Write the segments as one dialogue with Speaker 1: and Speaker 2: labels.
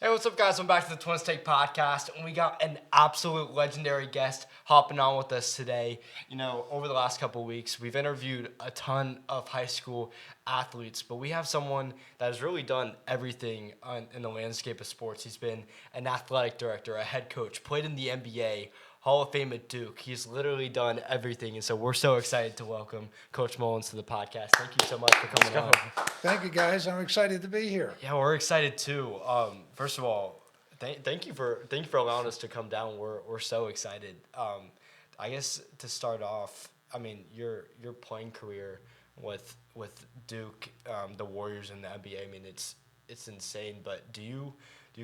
Speaker 1: Hey, what's up, guys? Welcome back to the Twins Take Podcast, and we got an absolute legendary guest hopping on with us today. You know, over the last couple of weeks, we've interviewed a ton of high school athletes, but we have someone that has really done everything in the landscape of sports. He's been an athletic director, a head coach, played in the NBA, Hall of Fame at Duke. He's literally done everything, and so we're so excited to welcome Coach Mullins to the podcast. Thank you so much for coming on.
Speaker 2: Thank you, guys. I'm excited to be here.
Speaker 1: Yeah, we're excited too. First of all, thank you for allowing us to come down. We're so excited. I guess to start off, I mean your playing career with Duke, the Warriors, and the NBA. I mean it's insane. But do you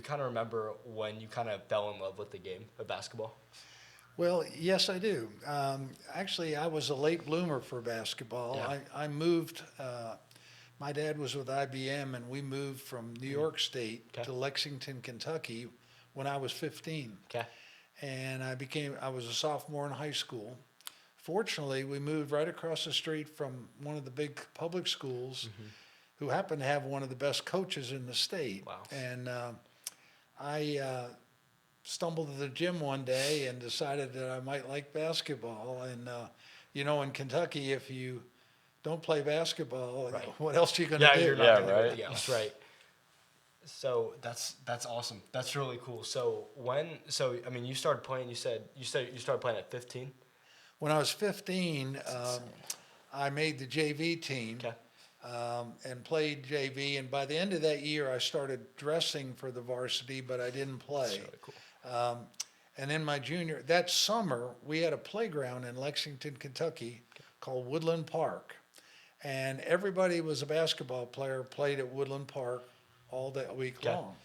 Speaker 1: kind of remember when you kind of fell in love with the game of basketball?
Speaker 2: Well, yes, I do. Actually, I was a late bloomer for basketball.
Speaker 1: Yeah.
Speaker 2: I moved. My dad was with IBM, and we moved from New York State
Speaker 1: Okay.
Speaker 2: to Lexington, Kentucky, when I was 15.
Speaker 1: Okay.
Speaker 2: And I was a sophomore in high school. Fortunately, we moved right across the street from one of the big public schools, who happened to have one of the best coaches in the state.
Speaker 1: Wow.
Speaker 2: And I stumbled to the gym one day and decided that I might like basketball. And in Kentucky, if you don't play basketball,
Speaker 1: Right.
Speaker 2: what else are you going to
Speaker 1: Yeah,
Speaker 2: do?
Speaker 1: you're not
Speaker 3: Yeah,
Speaker 1: doing
Speaker 3: right.
Speaker 1: anything else, right? So that's awesome. That's really cool. So I mean, you started playing. You said you started playing at 15.
Speaker 2: When I was 15, I made the JV team.
Speaker 1: Okay.
Speaker 2: And played JV, and by the end of that year, I started dressing for the varsity, but I didn't play.
Speaker 1: That's really cool.
Speaker 2: And then that summer, we had a playground in Lexington, Kentucky, called Woodland Park, and everybody was a basketball player, played at Woodland Park all that week
Speaker 1: Okay.
Speaker 2: long.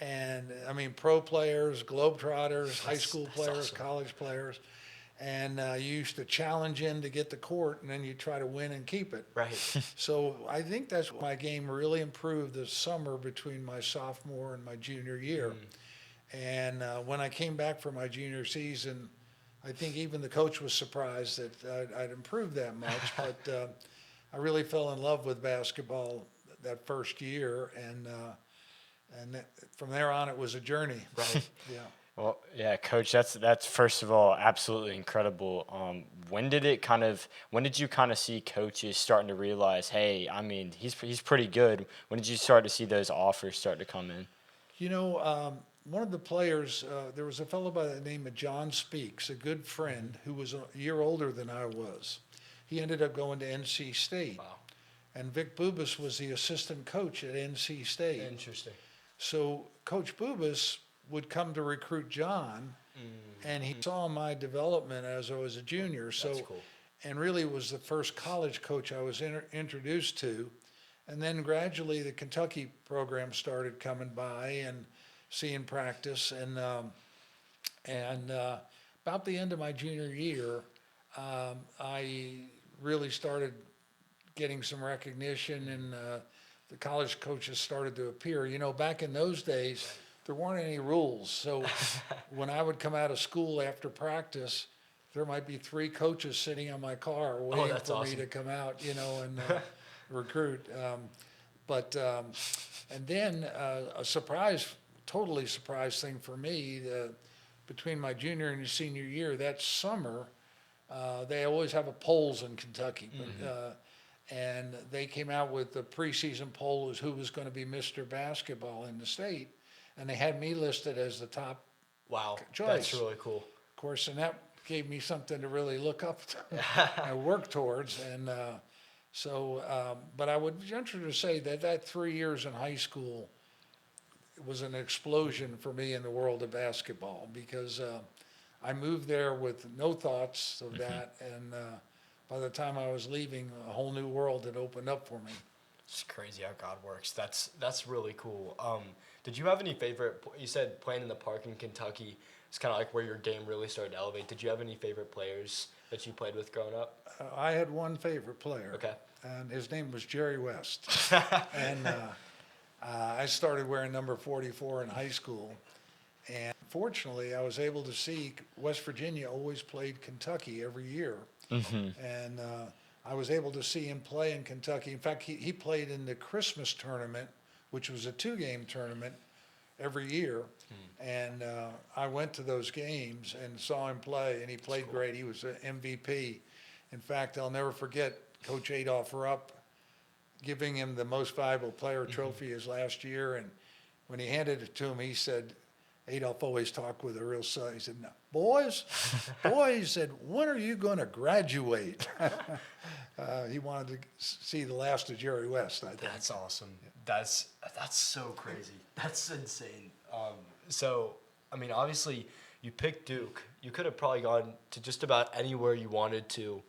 Speaker 2: And I mean, pro players, globetrotters, high school
Speaker 1: That's
Speaker 2: players,
Speaker 1: awesome.
Speaker 2: college players, and you used to challenge in to get the court, and then you try to win and keep it.
Speaker 1: Right.
Speaker 2: So I think that's my game really improved this summer between my sophomore and my junior year. And when I came back for my junior season, I think even the coach was surprised that I'd improved that much. But I really fell in love with basketball that first year, and from there on, it was a journey.
Speaker 1: Right.
Speaker 2: Yeah.
Speaker 3: Well, yeah, Coach, that's first of all absolutely incredible. When did you kind of see coaches starting to realize, hey, I mean, he's pretty good? When did you start to see those offers start to come in?
Speaker 2: One of the players, there was a fellow by the name of John Speaks, a good friend who was a year older than I was. He ended up going to NC State.
Speaker 1: Wow.
Speaker 2: And Vic Bubas was the assistant coach at NC State.
Speaker 1: Interesting.
Speaker 2: So Coach Bubas would come to recruit John, and he saw my development as I was a junior. So,
Speaker 1: That's cool.
Speaker 2: and really was the first college coach I was introduced to. And then gradually the Kentucky program started coming by and seeing practice. And about the end of my junior year, I really started getting some recognition, and the college coaches started to appear. Back in those days, there weren't any rules. So when I would come out of school after practice, there might be 3 coaches sitting on my car waiting
Speaker 1: that's
Speaker 2: for me
Speaker 1: awesome.
Speaker 2: to come out, and recruit. And then a totally surprise thing for me, between my junior and senior year, that summer, they always have a polls in Kentucky. And they came out with the preseason poll as who was going to be Mr. Basketball in the state. And they had me listed as the top
Speaker 1: Wow.
Speaker 2: choice.
Speaker 1: That's really cool.
Speaker 2: Of course, and that gave me something to really look up to and work towards. And but I would venture to say that 3 years in high school was an explosion for me in the world of basketball, because I moved there with no thoughts of that. And by the time I was leaving, a whole new world had opened up for me.
Speaker 1: It's crazy how God works. That's really cool. Did you have any favorite? You said playing in the park in Kentucky is kind of like where your game really started to elevate. Did you have any favorite players that you played with growing up?
Speaker 2: I had one favorite player.
Speaker 1: Okay.
Speaker 2: And his name was Jerry West. And I started wearing number 44 in high school. And fortunately, I was able to see West Virginia always played Kentucky every year. And I was able to see him play in Kentucky. In fact, he played in the Christmas tournament, which was a 2-game tournament, every year. And I went to those games and saw him play, and he played great. He was an MVP. In fact, I'll never forget Coach Adolph Rupp giving him the Most Valuable Player trophy his last year. And when he handed it to him, he said, Adolph always talked with a real son. He said, "Now, boys, he said, when are you going to graduate?" He wanted to see the last of Jerry West, I think.
Speaker 1: That's awesome. That's so crazy. That's insane. So, I mean, obviously, you picked Duke. You could have probably gone to just about anywhere you wanted to.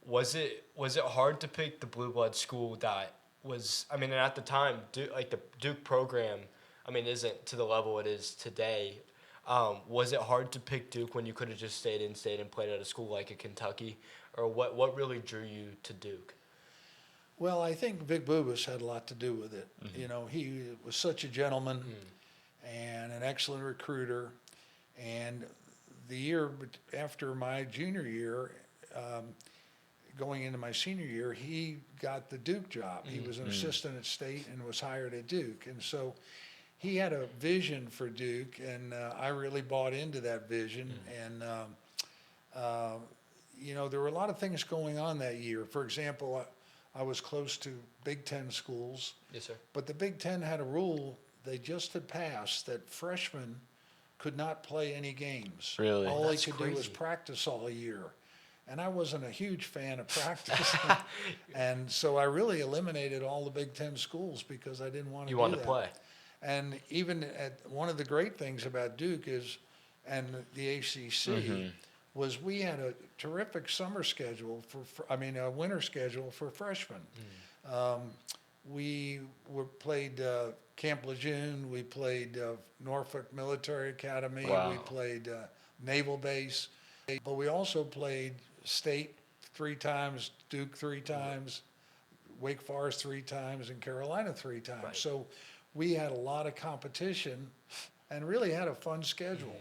Speaker 1: Was it hard to pick the blue blood school that was? I mean, and at the time, the Duke program, I mean, isn't to the level it is today. Was it hard to pick Duke when you could have just stayed and played at a school like a Kentucky, or what really drew you to Duke?
Speaker 2: Well, I think Vic Bubas had a lot to do with it. You know, he was such a gentleman and an excellent recruiter. And the year after my junior year, going into my senior year, he got the Duke job. He was an assistant at State and was hired at Duke. And so he had a vision for Duke, and I really bought into that vision. And, you know, there were a lot of things going on that year. For example, I was close to Big Ten schools.
Speaker 1: Yes, sir.
Speaker 2: But the Big Ten had a rule they just had passed that freshmen could not play any games.
Speaker 3: Really?
Speaker 2: All
Speaker 1: That's
Speaker 2: they could do was
Speaker 1: crazy.
Speaker 2: practice all year. And I wasn't a huge fan of practice. And so I really eliminated all the Big Ten schools because I didn't want to
Speaker 1: You
Speaker 2: do
Speaker 1: wanted
Speaker 2: that.
Speaker 1: to play.
Speaker 2: And even one of the great things about Duke is, and the ACC, was we had a terrific summer schedule a winter schedule for freshmen. We played Camp Lejeune, we played Norfolk Military Academy,
Speaker 3: Wow.
Speaker 2: we played Naval Base, but we also played State 3 times, Duke 3 times, Wake Forest 3 times, and Carolina 3 times.
Speaker 1: Right.
Speaker 2: So we had a lot of competition and really had a fun schedule.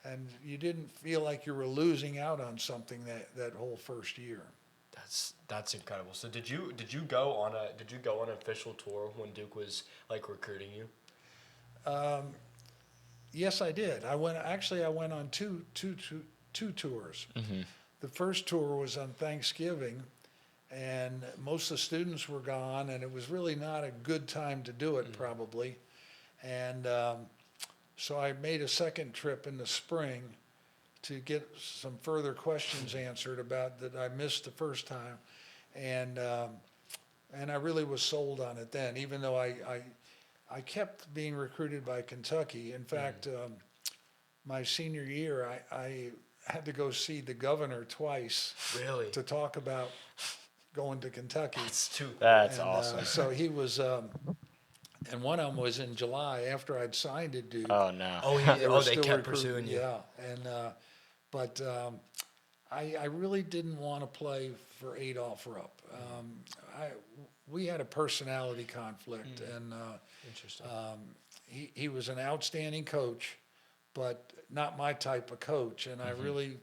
Speaker 2: And you didn't feel like you were losing out on something that whole first year.
Speaker 1: That's incredible. So did you go on an official tour when Duke was like recruiting you?
Speaker 2: Yes, I did. I went on two tours. The first tour was on Thanksgiving, and most of the students were gone, and it was really not a good time to do it, probably. And so I made a second trip in the spring to get some further questions answered about that I missed the first time, and I really was sold on it then, even though I kept being recruited by Kentucky. In fact, my senior year, I had to go see the governor twice
Speaker 1: Really?
Speaker 2: to talk about going to Kentucky.
Speaker 1: That's too.
Speaker 3: That's
Speaker 2: And,
Speaker 3: awesome.
Speaker 2: So he was, and one of them was in July after I'd signed at Duke.
Speaker 3: Oh no.
Speaker 1: Oh,
Speaker 2: They were
Speaker 1: they
Speaker 2: still
Speaker 1: kept
Speaker 2: recruiting,
Speaker 1: pursuing you.
Speaker 2: Yeah, and but I really didn't want to play for Adolph Rupp. We had a personality conflict, and
Speaker 1: Interesting.
Speaker 2: he was an outstanding coach, but not my type of coach, and I really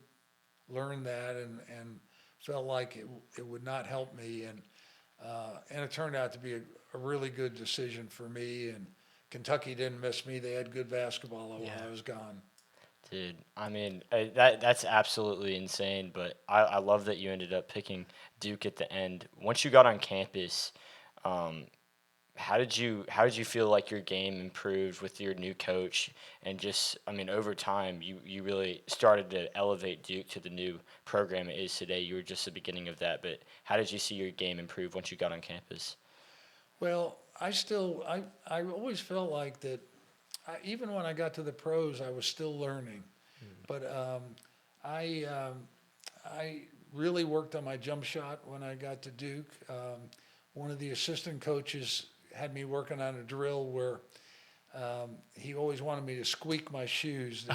Speaker 2: learned that and felt like it would not help me, and it turned out to be a really good decision for me, and Kentucky didn't miss me. They had good basketball while I was gone.
Speaker 3: Dude, I mean, that's absolutely insane, but I love that you ended up picking Duke at the end. Once you got on campus, how did you feel like your game improved with your new coach? And just, I mean, over time, you really started to elevate Duke to the new program it is today. You were just the beginning of that, but how did you see your game improve once you got on campus?
Speaker 2: Well, I always felt like that. Even when I got to the pros, I was still learning. But I really worked on my jump shot when I got to Duke. One of the assistant coaches had me working on a drill where he always wanted me to squeak my shoes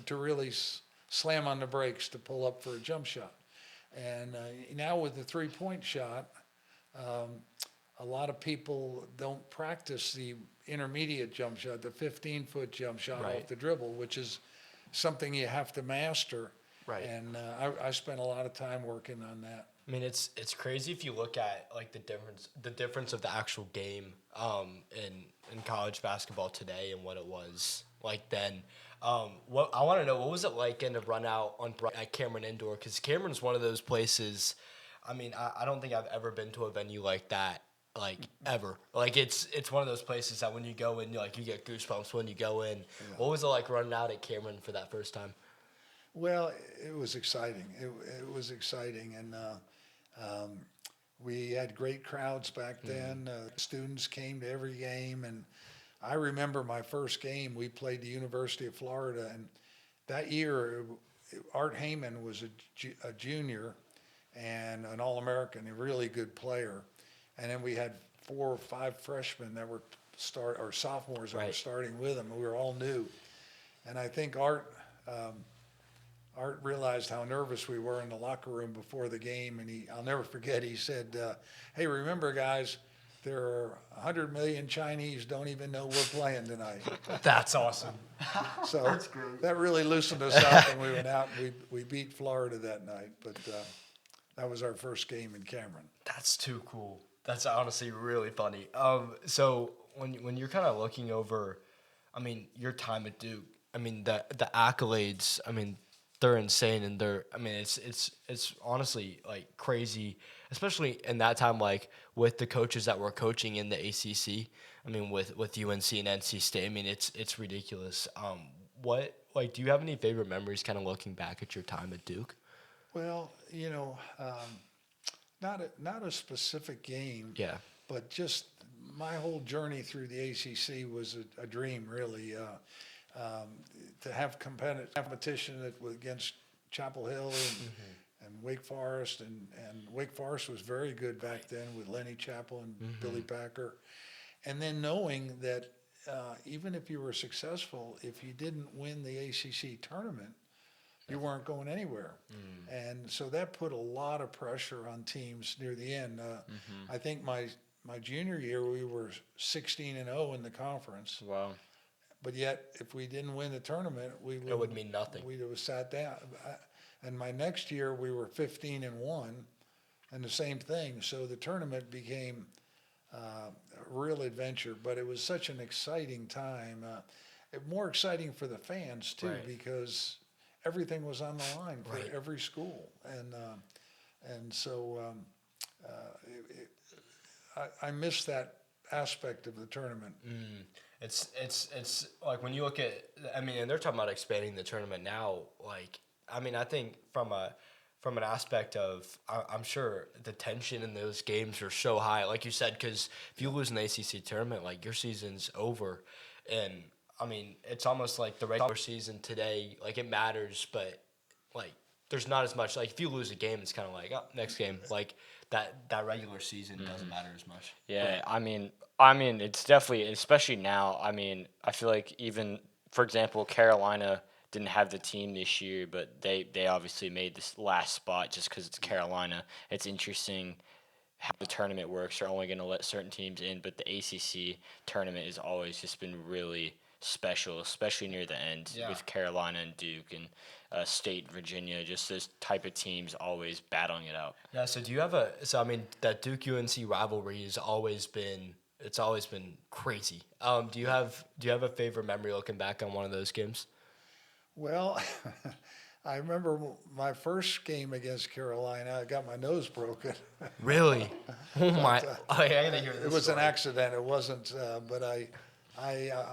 Speaker 2: to really slam on the brakes to pull up for a jump shot. And now with the three-point shot, a lot of people don't practice the intermediate jump shot, the 15-foot jump shot
Speaker 1: Right.
Speaker 2: off the dribble, which is something you have to master.
Speaker 1: Right.
Speaker 2: And I spent a lot of time working on that.
Speaker 1: I mean, it's crazy if you look at like the difference of the actual game in college basketball today and what it was like then. What I want to know, what was it like getting to run out at Cameron Indoor? Because Cameron's one of those places. I mean, I don't think I've ever been to a venue like that, like ever. Like it's one of those places that when you go in, like you get goosebumps when you go in. Yeah. What was it like running out at Cameron for that first time?
Speaker 2: Well, it was exciting. It was exciting, and we had great crowds back then. Students came to every game, and I remember my first game. We played the University of Florida, and that year, Art Heyman was a junior and an All-American, a really good player. And then we had 4 or 5 freshmen that were sophomores that were starting with him. We were all new, and I think Art realized how nervous we were in the locker room before the game, and I'll never forget, he said, hey, remember, guys, there are 100 million Chinese don't even know we're playing tonight.
Speaker 1: That's awesome.
Speaker 2: So that really loosened us up, and we went out and we beat Florida that night. But that was our first game in Cameron.
Speaker 1: That's too cool. That's honestly really funny. So when you're kind of looking over, I mean, your time at Duke, I mean, the accolades, I mean, they're insane, and it's honestly like crazy, especially in that time, like with the coaches that were coaching in the ACC. I mean, with UNC and NC State, I mean, it's ridiculous. Do you have any favorite memories, kind of looking back at your time at Duke?
Speaker 2: Well, not a specific game.
Speaker 1: Yeah.
Speaker 2: But just my whole journey through the ACC was a dream, really. To have competition against Chapel Hill and Wake Forest, and Wake Forest was very good back then with Lenny Chappell and Billy Packer. And then knowing that even if you were successful, if you didn't win the ACC tournament, you weren't going anywhere. And so that put a lot of pressure on teams near the end. I think my junior year, we were 16-0 in the conference.
Speaker 3: Wow.
Speaker 2: But yet, if we didn't win the tournament,
Speaker 1: it would mean nothing.
Speaker 2: We'd have sat down. And my next year, we were 15-1, and the same thing. So the tournament became a real adventure. But it was such an exciting time, more exciting for the fans too,
Speaker 1: right.
Speaker 2: Because everything was on the line for
Speaker 1: right.
Speaker 2: every school, and so I miss that aspect of the tournament.
Speaker 1: It's like when you look at, I mean, and they're talking about expanding the tournament now. Like, I mean, I think from an aspect of, I'm sure the tension in those games are so high, like you said, because if you lose an ACC tournament, like your season's over, and I mean, it's almost like the regular season today, like it matters, but like there's not as much. Like if you lose a game, it's kind of like, oh, next game. Like that regular season doesn't matter as much.
Speaker 3: Yeah, I mean, it's definitely, especially now. I mean, I feel like even, for example, Carolina didn't have the team this year, but they obviously made this last spot just because it's Carolina. It's interesting how the tournament works. They're only going to let certain teams in, but the ACC tournament has always just been really special, especially near the end with Carolina and Duke and State, Virginia, just this type of teams always battling it out.
Speaker 1: Yeah, so do you have I mean, that Duke-UNC rivalry has always been crazy. Do you have a favorite memory looking back on one of those games?
Speaker 2: Well, I remember my first game against Carolina, I got my nose broken.
Speaker 1: Really? Oh my! I gotta hear this.
Speaker 2: It was an accident. It wasn't, but I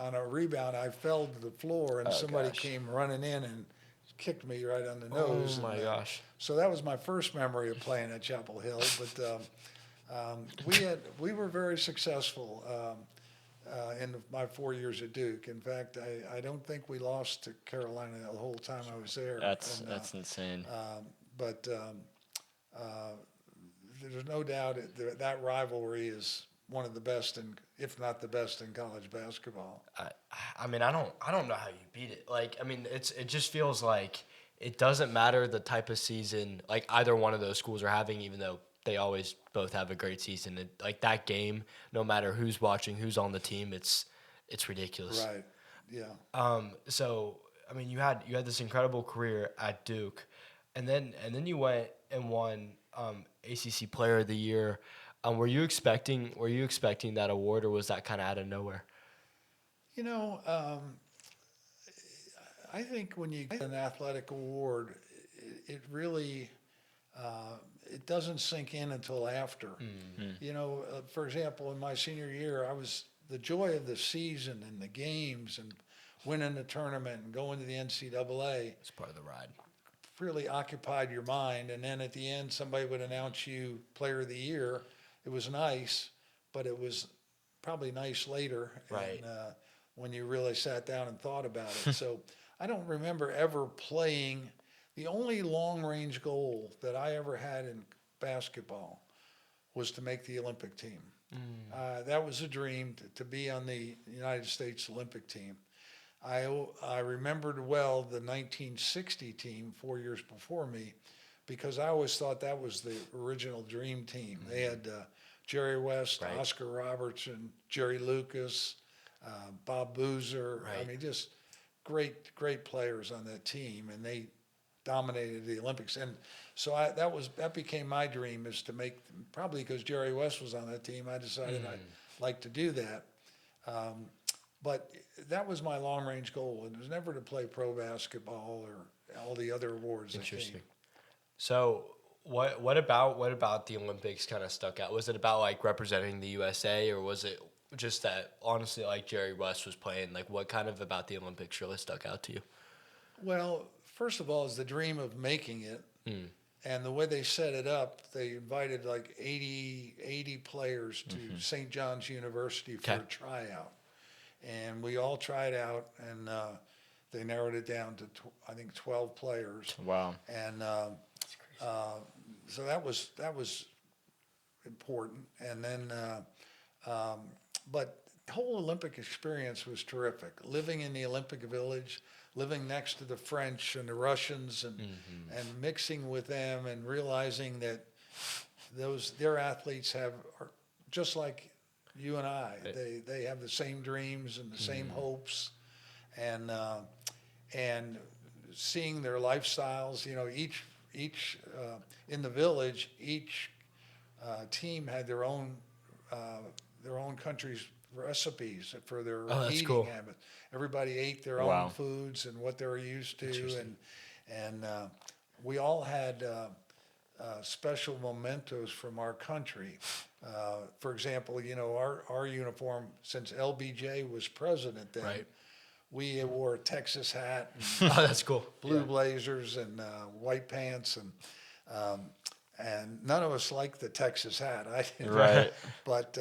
Speaker 2: on a rebound, I fell to the floor, and somebody came running in and kicked me right on the nose.
Speaker 1: Oh my gosh!
Speaker 2: So that was my first memory of playing at Chapel Hill. But we were very successful in my 4 years at Duke. In fact, I don't think we lost to Carolina the whole time I was there.
Speaker 3: That's insane.
Speaker 2: But there's no doubt that rivalry is one of the best, if not the best, in college basketball.
Speaker 1: I mean, I don't know how you beat it. Like, I mean, it just feels like it doesn't matter the type of season like either one of those schools are having, even though they always both have a great season. Like that game, no matter who's watching, who's on the team, it's ridiculous.
Speaker 2: Right. Yeah.
Speaker 1: So I mean, you had this incredible career at Duke, and then you went and won ACC Player of the Year. Were you expecting that award, or was that kind of out of nowhere?
Speaker 2: You know, I think when you get an athletic award, it really it doesn't sink in until after. You know, for example, in my senior year, the joy of the season and the games and winning the tournament and going to the NCAA.
Speaker 1: It's part of the ride.
Speaker 2: Really occupied your mind, and then at the end, somebody would announce you Player of the Year. It was nice, but it was probably nice later,
Speaker 1: Right.
Speaker 2: and, when you really sat down and thought about it. So I don't remember ever playing. The only long-range goal that I ever had in basketball was to make the Olympic team. That was a dream to be on the United States Olympic team. I remembered well the 1960 team 4 years before me, because I always thought that was the original dream team. They had Jerry West,
Speaker 1: Right.
Speaker 2: Oscar Robertson, Jerry Lucas, Bob Boozer. I
Speaker 1: Right.
Speaker 2: mean, just great players on that team, and they dominated the Olympics. And so that became my dream, is to make, probably because Jerry West was on that team, I decided I'd like to do that. But that was my long-range goal. It was never to play pro basketball or all the other awards that came.
Speaker 1: Interesting. So what about the Olympics kind of stuck out? Was it about like representing the USA, or was it just that honestly like Jerry West was playing? Like what kind of about the Olympics really stuck out to you?
Speaker 2: Well, first of all, is the dream of making it. And the way they set it up, they invited like 80 players to St. John's University for a tryout. And we all tried out, and they narrowed it down to, I think, 12 players.
Speaker 3: Wow.
Speaker 2: And so that was important. And then, but the whole Olympic experience was terrific. Living in the Olympic Village, living next to the French and the Russians, and mixing with them, and realizing that their athletes are just like you and I. They have the same dreams and the same hopes, and seeing their lifestyles. You know, each in the village, each team had their own country's recipes for their eating habits. Everybody ate their own foods and what they were used to, and we all had special mementos from our country. For example, you know, our uniform, since LBJ was president then,
Speaker 1: Right.
Speaker 2: we wore a Texas hat,
Speaker 1: Oh, that's cool.
Speaker 2: blue blazers, and white pants, and none of us liked the Texas hat. I didn't.
Speaker 3: Right.
Speaker 2: But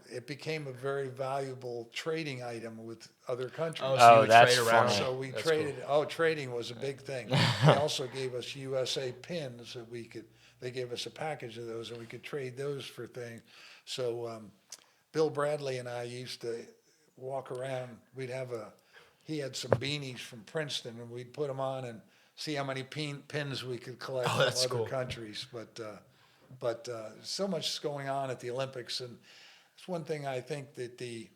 Speaker 2: it became a very valuable trading item with other countries.
Speaker 1: Oh, so you would
Speaker 3: that's
Speaker 1: trade around.
Speaker 3: funny.
Speaker 2: So we
Speaker 1: That's
Speaker 2: traded. Oh, trading was a big thing. They also gave us USA pins that we could. They gave us a package of those, and we could trade those for things. So Bill Bradley and I used to walk around. He had some beanies from Princeton, and we'd put them on and see how many pins we could collect from
Speaker 1: that's
Speaker 2: other
Speaker 1: cool.
Speaker 2: countries. But so much is going on at the Olympics, and it's one thing I think that the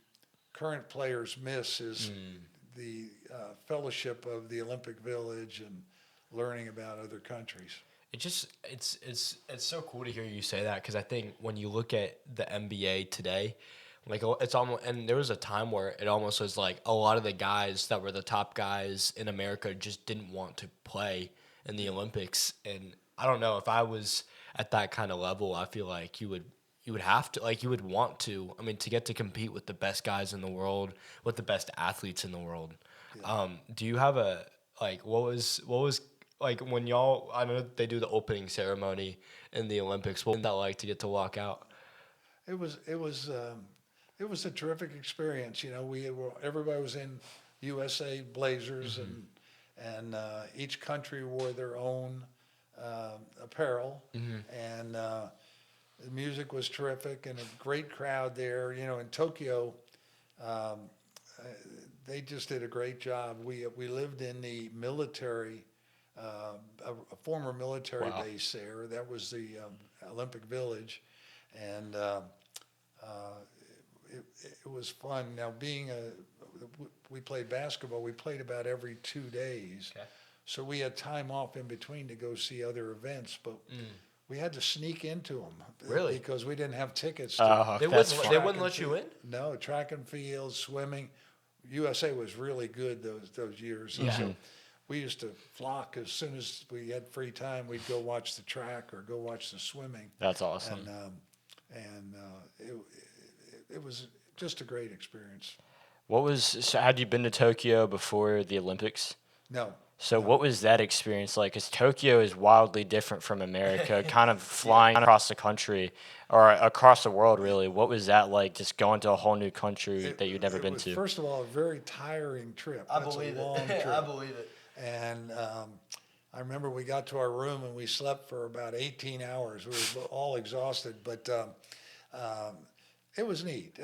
Speaker 2: current players miss is the fellowship of the Olympic Village and learning about other countries.
Speaker 1: It's so cool to hear you say that, because I think when you look at the NBA today, like it's almost, and there was a time where it almost was like a lot of the guys that were the top guys in America just didn't want to play in the Olympics. And I don't know, if I was at that kind of level, I feel like you would have to, like you would want to, I mean, to get to compete with the best guys in the world, with the best athletes in the world. Yeah. Do you have what was like when y'all, I know they do the opening ceremony in the Olympics, what was that like to get to walk out?
Speaker 2: It was a terrific experience. You know, everybody was in USA Blazers, and each country wore their own apparel, and the music was terrific, and a great crowd there. You know, in Tokyo, they just did a great job. We lived in the military, a former military base there. That was the Olympic Village, and it was fun. Now, we played basketball. We played about every 2 days, so we had time off in between to go see other events. But We had to sneak into them.
Speaker 1: Really?
Speaker 2: Because we didn't have tickets.
Speaker 3: Oh,
Speaker 1: They
Speaker 3: that's
Speaker 1: wouldn't.
Speaker 3: fun.
Speaker 1: They wouldn't let you in.
Speaker 2: No, track and field, swimming. USA was really good those years. And
Speaker 1: Yeah.
Speaker 2: so we used to flock as soon as we had free time. We'd go watch the track or go watch the swimming.
Speaker 3: That's awesome.
Speaker 2: It was just a great experience.
Speaker 3: So had you been to Tokyo before the Olympics?
Speaker 2: No.
Speaker 3: So what was that experience like? Because Tokyo is wildly different from America, kind of flying across the country or across the world, really. What was that like, just going to a whole new country that you'd never
Speaker 2: It
Speaker 3: been
Speaker 2: was,
Speaker 3: to?
Speaker 2: First of all, a very tiring trip.
Speaker 1: I
Speaker 2: That's
Speaker 1: believe
Speaker 2: a long
Speaker 1: it.
Speaker 2: trip.
Speaker 1: I believe it.
Speaker 2: And I remember we got to our room and we slept for about 18 hours. We were all exhausted, but it was neat.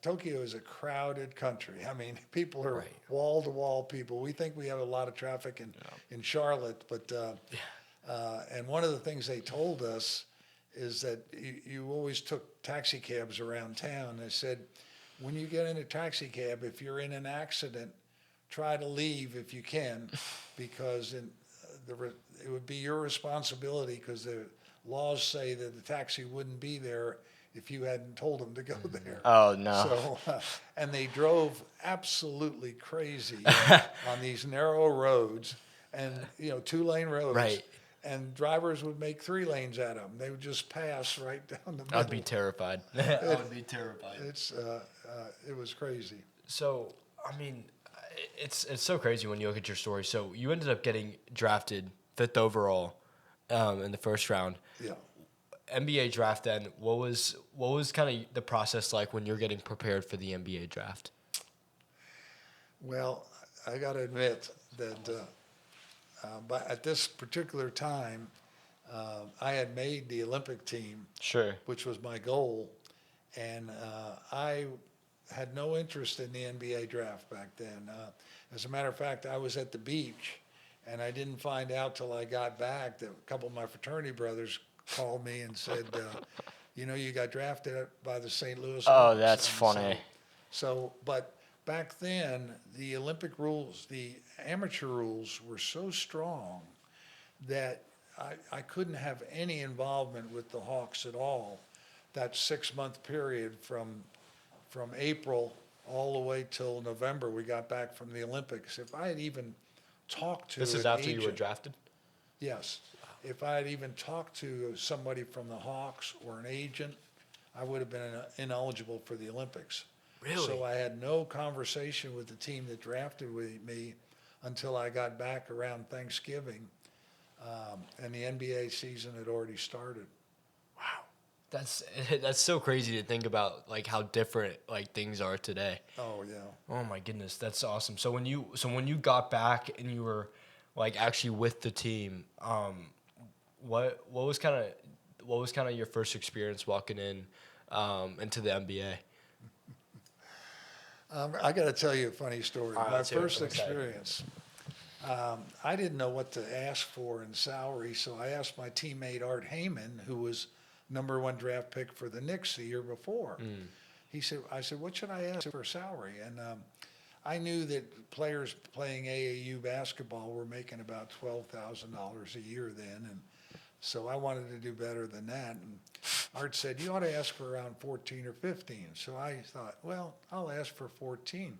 Speaker 2: Tokyo is a crowded country. I mean, people are wall to wall people. We think we have a lot of traffic in Charlotte, but and one of the things they told us is that you always took taxi cabs around town. They said, when you get in a taxi cab, if you're in an accident, try to leave if you can, because it would be your responsibility, because the laws say that the taxi wouldn't be there if you hadn't told them to go there.
Speaker 3: Oh, no.
Speaker 2: So, and they drove absolutely crazy on these narrow roads, and 2-lane roads.
Speaker 1: Right.
Speaker 2: And drivers would make 3 lanes out of them. They would just pass right down the middle.
Speaker 1: I'd be terrified. I would be terrified.
Speaker 2: It was crazy.
Speaker 1: So, I mean, it's so crazy when you look at your story. So you ended up getting drafted 5th overall in the first round.
Speaker 2: Yeah.
Speaker 1: NBA draft. Then what was kind of the process like when you're getting prepared for the NBA draft?
Speaker 2: Well, I got to admit that but at this particular time, I had made the Olympic team,
Speaker 3: Sure.
Speaker 2: which was my goal, and I had no interest in the NBA draft back then. As a matter of fact, I was at the beach, and I didn't find out till I got back that a couple of my fraternity brothers called me and said, you got drafted by the St. Louis
Speaker 3: Oh,
Speaker 2: Hawks.
Speaker 3: that's
Speaker 2: And
Speaker 3: funny.
Speaker 2: but back then, the Olympic rules, the amateur rules were so strong that I couldn't have any involvement with the Hawks at all. That 6-month period from April all the way till November, we got back from the Olympics. If I had even talked to
Speaker 1: This is
Speaker 2: an
Speaker 1: after you were
Speaker 2: agent-
Speaker 1: drafted?
Speaker 2: Yes. If I had even talked to somebody from the Hawks or an agent, I would have been ineligible for the Olympics.
Speaker 1: Really?
Speaker 2: So I had no conversation with the team that drafted me until I got back around Thanksgiving, and the NBA season had already started.
Speaker 1: That's so crazy to think about, like how different like things are today.
Speaker 2: Oh, yeah.
Speaker 1: Oh my goodness, that's awesome. So when you got back and you were like actually with the team, what was kind of your first experience walking in into the NBA?
Speaker 2: I got to tell you a funny story.
Speaker 1: All right,
Speaker 2: My
Speaker 1: let's hear it.
Speaker 2: first
Speaker 1: I'm excited.
Speaker 2: experience, I didn't know what to ask for in salary, so I asked my teammate Art Heyman, who was #1 draft pick for the Knicks the year before. I said, what should I ask for salary? And I knew that players playing AAU basketball were making about $12,000 a year then, and so I wanted to do better than that. And Art said, you ought to ask for around 14 or 15. So I thought, well, I'll ask for 14.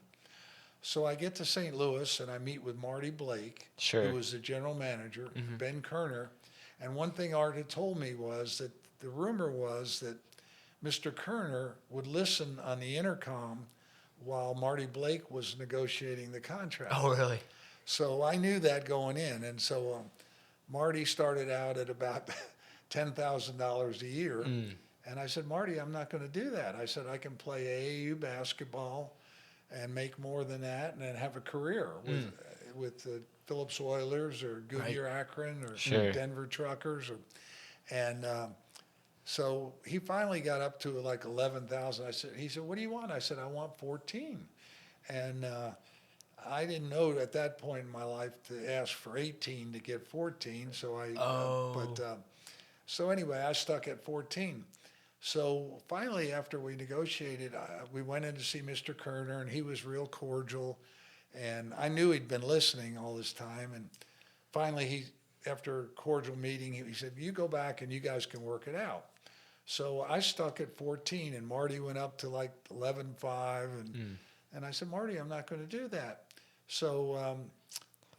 Speaker 2: So I get to St. Louis and I meet with Marty Blake,
Speaker 3: Sure.
Speaker 2: who was the general manager, Ben Kerner. And one thing Art had told me was that the rumor was that Mr. Kerner would listen on the intercom while Marty Blake was negotiating the contract.
Speaker 1: Oh really?
Speaker 2: So I knew that going in. And so Marty started out at about $10,000 a year. And I said, Marty, I'm not going to do that. I said, I can play AAU basketball and make more than that and then have a career with the Phillips Oilers or Goodyear Akron or
Speaker 3: Sure.
Speaker 2: Denver Truckers. So he finally got up to like 11,000. He said, what do you want? I said, I want 14. And I didn't know at that point in my life to ask for 18 to get 14. So anyway, I stuck at 14. So finally, after we negotiated, we went in to see Mr. Kerner, and he was real cordial. And I knew he'd been listening all this time. And finally, after a cordial meeting, he said, you go back and you guys can work it out. So I stuck at 14, and Marty went up to like 11.5, and I said, Marty, I'm not going to do that. So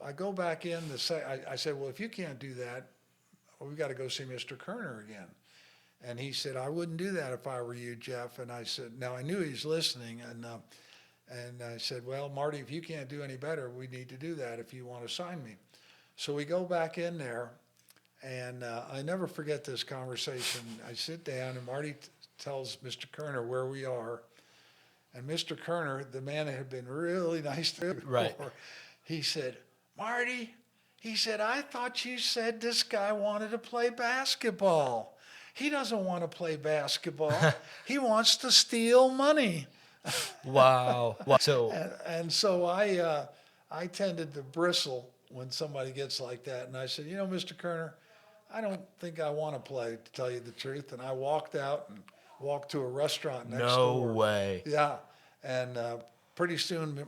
Speaker 2: I go back in to say, I said, well, if you can't do that, we've got to go see Mr. Kerner again. And he said, I wouldn't do that if I were you, Jeff. And I said, now I knew he was listening, and I said, well, Marty, if you can't do any better, we need to do that if you want to sign me. So we go back in there, and I never forget this conversation. I sit down, and Marty tells Mr. Kerner where we are. And Mr. Kerner, the man that had been really nice to me before,
Speaker 1: Right.
Speaker 2: He said, Marty, he said, I thought you said this guy wanted to play basketball. He doesn't want to play basketball. He wants to steal money.
Speaker 1: Wow. So
Speaker 2: And so I tended to bristle when somebody gets like that. And I said, you know, Mr. Kerner, I don't think I want to play, to tell you the truth. And I walked out and walked to a restaurant next door.
Speaker 1: no way.
Speaker 2: Yeah. And pretty soon,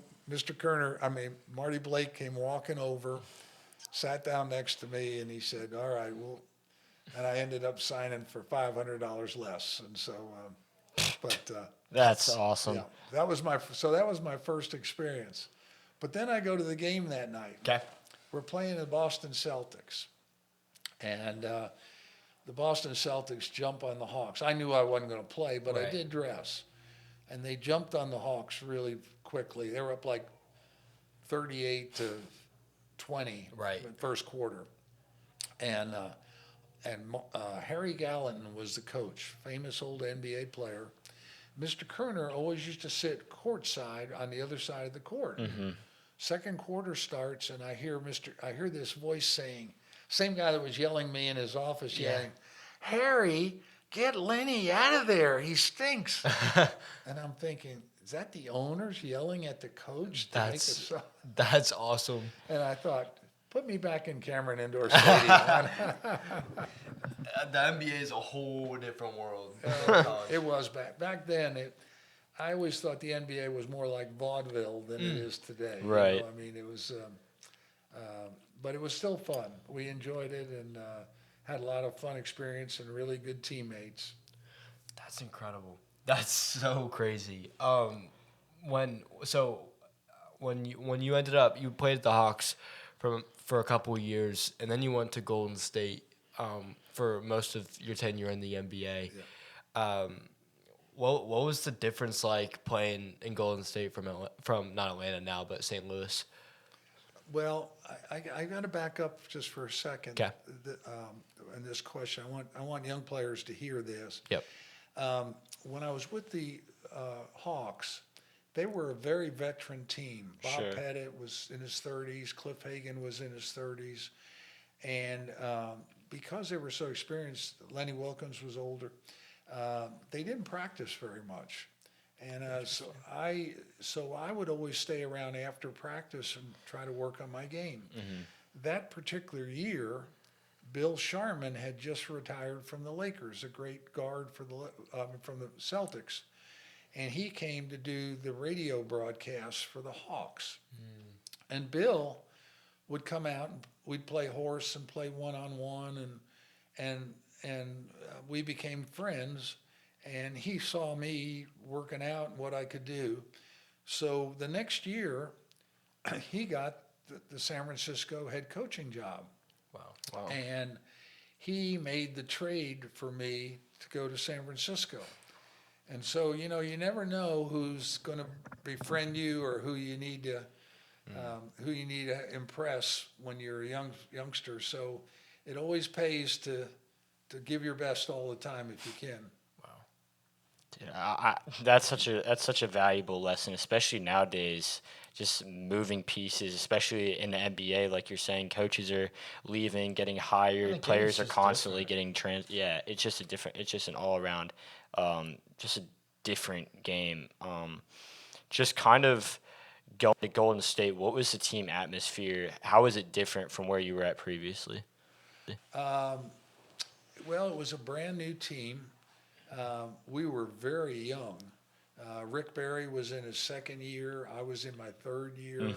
Speaker 2: Marty Blake came walking over, sat down next to me, and he said, all right, well, and I ended up signing for $500 less. And so,
Speaker 3: That's awesome.
Speaker 2: yeah, that was my first experience. But then I go to the game that night.
Speaker 1: Okay.
Speaker 2: We're playing the Boston Celtics, and the Boston Celtics jump on the Hawks. I knew I wasn't going to play, but I
Speaker 1: Right.
Speaker 2: did dress. And they jumped on the Hawks really quickly. They were up like 38-20
Speaker 1: Right.
Speaker 2: in the first quarter. And Harry Gallatin was the coach, famous old NBA player. Mr. Kerner always used to sit courtside on the other side of the court. Second quarter starts, and I hear this voice saying, same guy that was yelling me in his office, yelling, Harry, get Lenny out of there. He stinks. And I'm thinking, is that the owners yelling at the coach to make us so?
Speaker 1: That's awesome.
Speaker 2: And I thought, put me back in Cameron Indoor Stadium.
Speaker 1: The NBA is a whole different world.
Speaker 2: It was back then. I always thought the NBA was more like vaudeville than it is today.
Speaker 3: Right.
Speaker 2: You know, I mean, it was, but it was still fun. We enjoyed it and had a lot of fun experience and really good teammates.
Speaker 1: That's incredible. That's so crazy. When you ended up, you played at the Hawks for a couple of years, and then you went to Golden State for most of your tenure in the NBA.
Speaker 2: Yeah.
Speaker 1: What was the difference like playing in Golden State from not Atlanta now, but St. Louis?
Speaker 2: Well, I got to back up just for a second.
Speaker 1: Okay.
Speaker 2: In this question, I want young players to hear this.
Speaker 1: Yep.
Speaker 2: When I was with the Hawks, they were a very veteran team. Bob
Speaker 3: Sure.
Speaker 2: Pettit was in his 30s. Cliff Hagan was in his 30s. And because they were so experienced, Lenny Wilkins was older, they didn't practice very much. And so I would always stay around after practice and try to work on my game. That particular year, Bill Sharman had just retired from the Lakers, a great guard from the Celtics. And he came to do the radio broadcasts for the Hawks. And Bill would come out and we'd play horse and play one-on-one, and we became friends. And he saw me working out and what I could do. So the next year, he got the San Francisco head coaching job.
Speaker 1: Wow.
Speaker 2: And he made the trade for me to go to San Francisco. And so, you know, you never know who's going to befriend you or who you need to impress when you're a youngster. So it always pays to give your best all the time if you can.
Speaker 3: Yeah, that's such a valuable lesson, especially nowadays. Just moving pieces, especially in the NBA, like you're saying, coaches are leaving, getting hired, players are constantly getting Yeah, it's just an all around, just a different game. Just kind of going to Golden State. What was the team atmosphere? How was it different from where you were at previously?
Speaker 2: Well, it was a brand new team. We were very young. Rick Barry was in his second year. I was in my third year.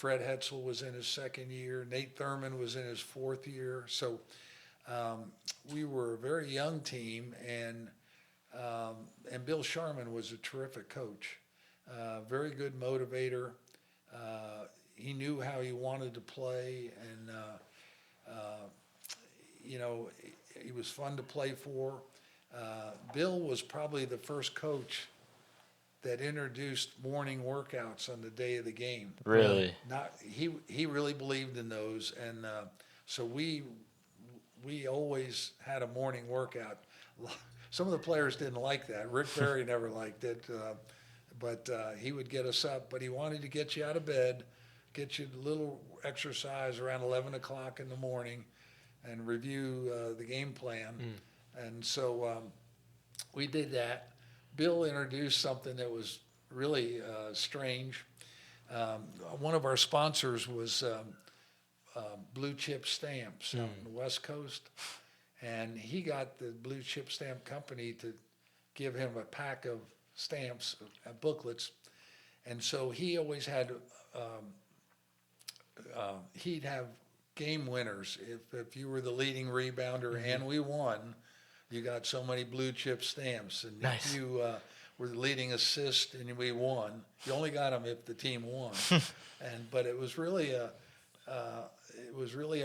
Speaker 2: Fred Hetzel was in his second year. Nate Thurman was in his fourth year. So we were a very young team, and Bill Sharman was a terrific coach, very good motivator. He knew how he wanted to play, and he was fun to play for. Bill was probably the first coach that introduced morning workouts on the day of the game.
Speaker 3: Really?
Speaker 2: He really believed in those, and so we always had a morning workout. Some of the players didn't like that. Rick Barry never liked it, but he would get us up. But he wanted to get you out of bed, get you a little exercise around 11 o'clock in the morning, and review the game plan. And so we did that. Bill introduced something that was really strange. One of our sponsors was Blue Chip Stamps out on the West Coast. And he got the Blue Chip Stamp Company to give him a pack of stamps, booklets. And so he always had, he'd have game winners. If you were the leading rebounder and we won, you got so many Blue Chip stamps. And
Speaker 1: Nice.
Speaker 2: if you were the leading assist and we won, you only got them if the team won. But it was really a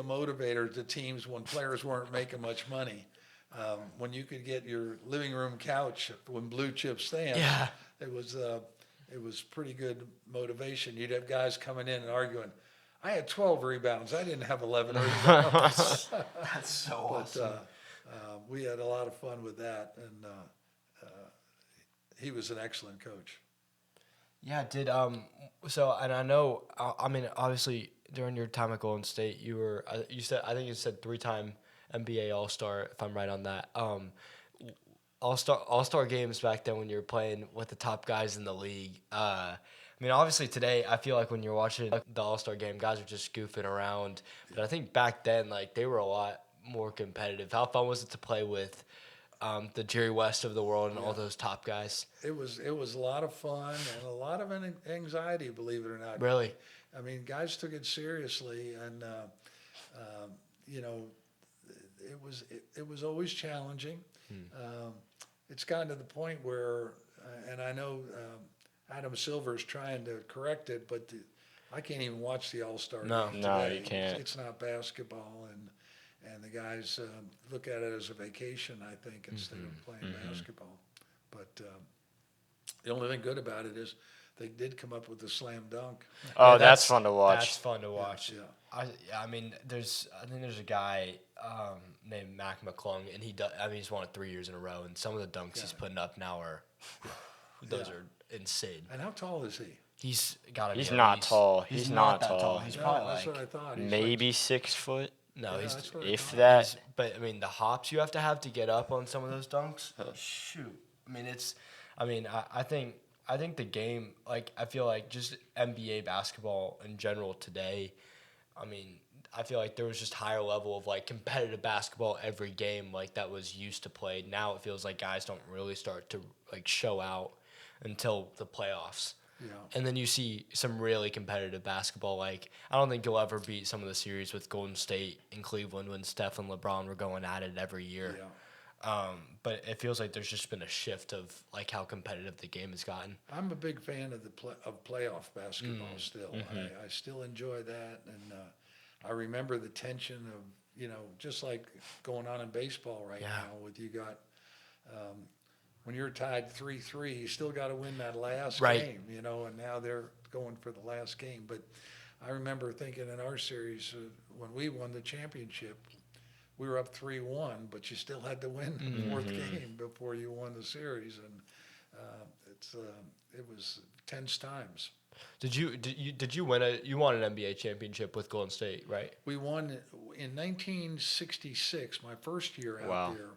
Speaker 2: motivator to teams when players weren't making much money. When you could get your living room couch with Blue Chip stamps,
Speaker 1: Yeah.
Speaker 2: it was pretty good motivation. You'd have guys coming in and arguing, I had 12 rebounds. I didn't have 11 rebounds.
Speaker 1: That's so
Speaker 2: But
Speaker 1: awesome.
Speaker 2: we had a lot of fun with that, and he was an excellent coach.
Speaker 1: Yeah, so, and I know, I mean, obviously during your time at Golden State, I think you said 3-time NBA All-Star, if I'm right on that. All-Star games back then when you were playing with the top guys in the league. I mean, obviously today, I feel like when you're watching the All-Star game, guys are just goofing around. But I think back then, like, they were a lot more competitive. How fun was it to play with the Jerry West of the world and all those top guys?
Speaker 2: It was a lot of fun and a lot of anxiety, believe it or not.
Speaker 1: Really?
Speaker 2: I mean, guys took it seriously, and it was always challenging. It's gotten to the point where, and I know Adam Silver's trying to correct it, but I can't even watch the All-Star
Speaker 1: No.
Speaker 2: game
Speaker 3: No,
Speaker 2: today.
Speaker 3: you can't.
Speaker 2: It's not basketball, and the guys look at it as a vacation, I think, instead of playing basketball. But the only thing good about it is they did come up with the slam dunk.
Speaker 3: Oh,
Speaker 1: Yeah,
Speaker 3: that's fun to watch.
Speaker 1: That's fun to watch.
Speaker 2: Yeah.
Speaker 1: I mean, I think there's a guy named Mac McClung, and he's won it 3 years in a row, and some of the dunks he's putting up now are insane.
Speaker 2: And how tall is he?
Speaker 1: He's got to be.
Speaker 3: He's
Speaker 1: at
Speaker 3: not
Speaker 1: least-
Speaker 3: tall.
Speaker 1: He's
Speaker 3: He's
Speaker 1: not
Speaker 3: not
Speaker 1: that tall.
Speaker 3: tall.
Speaker 1: He's
Speaker 2: No,
Speaker 1: probably
Speaker 2: that's what I
Speaker 1: like
Speaker 2: thought. He's
Speaker 3: Maybe 6 foot,
Speaker 1: no.
Speaker 2: Yeah,
Speaker 1: He's
Speaker 2: that's what I
Speaker 3: if
Speaker 2: thought.
Speaker 3: that.
Speaker 1: but I mean the hops you have to get up on some of those dunks. Shoot. I mean I think the game, like, I feel like just NBA basketball in general today, I mean, I feel like there was just higher level of, like, competitive basketball every game, like, that was used to play. Now it feels like guys don't really start to, like, show out until the playoffs.
Speaker 2: Yeah.
Speaker 1: And then you see some really competitive basketball. Like, I don't think you'll ever beat some of the series with Golden State and Cleveland when Steph and LeBron were going at it every year.
Speaker 2: Yeah.
Speaker 1: But it feels like there's just been a shift of, like, how competitive the game has gotten.
Speaker 2: I'm a big fan of of playoff basketball still. I still enjoy that, and I remember the tension of, just like going on in baseball right now with you got, when you're tied 3-3, you still got to win that last game, and now they're going for the last game. But I remember thinking in our series, when we won the championship, we were up 3-1, but you still had to win the fourth game before you won the series, and it was tense times.
Speaker 1: Did you win you won an NBA championship with Golden State, right?
Speaker 2: We won in 1966, my first year out
Speaker 3: Wow.
Speaker 2: there.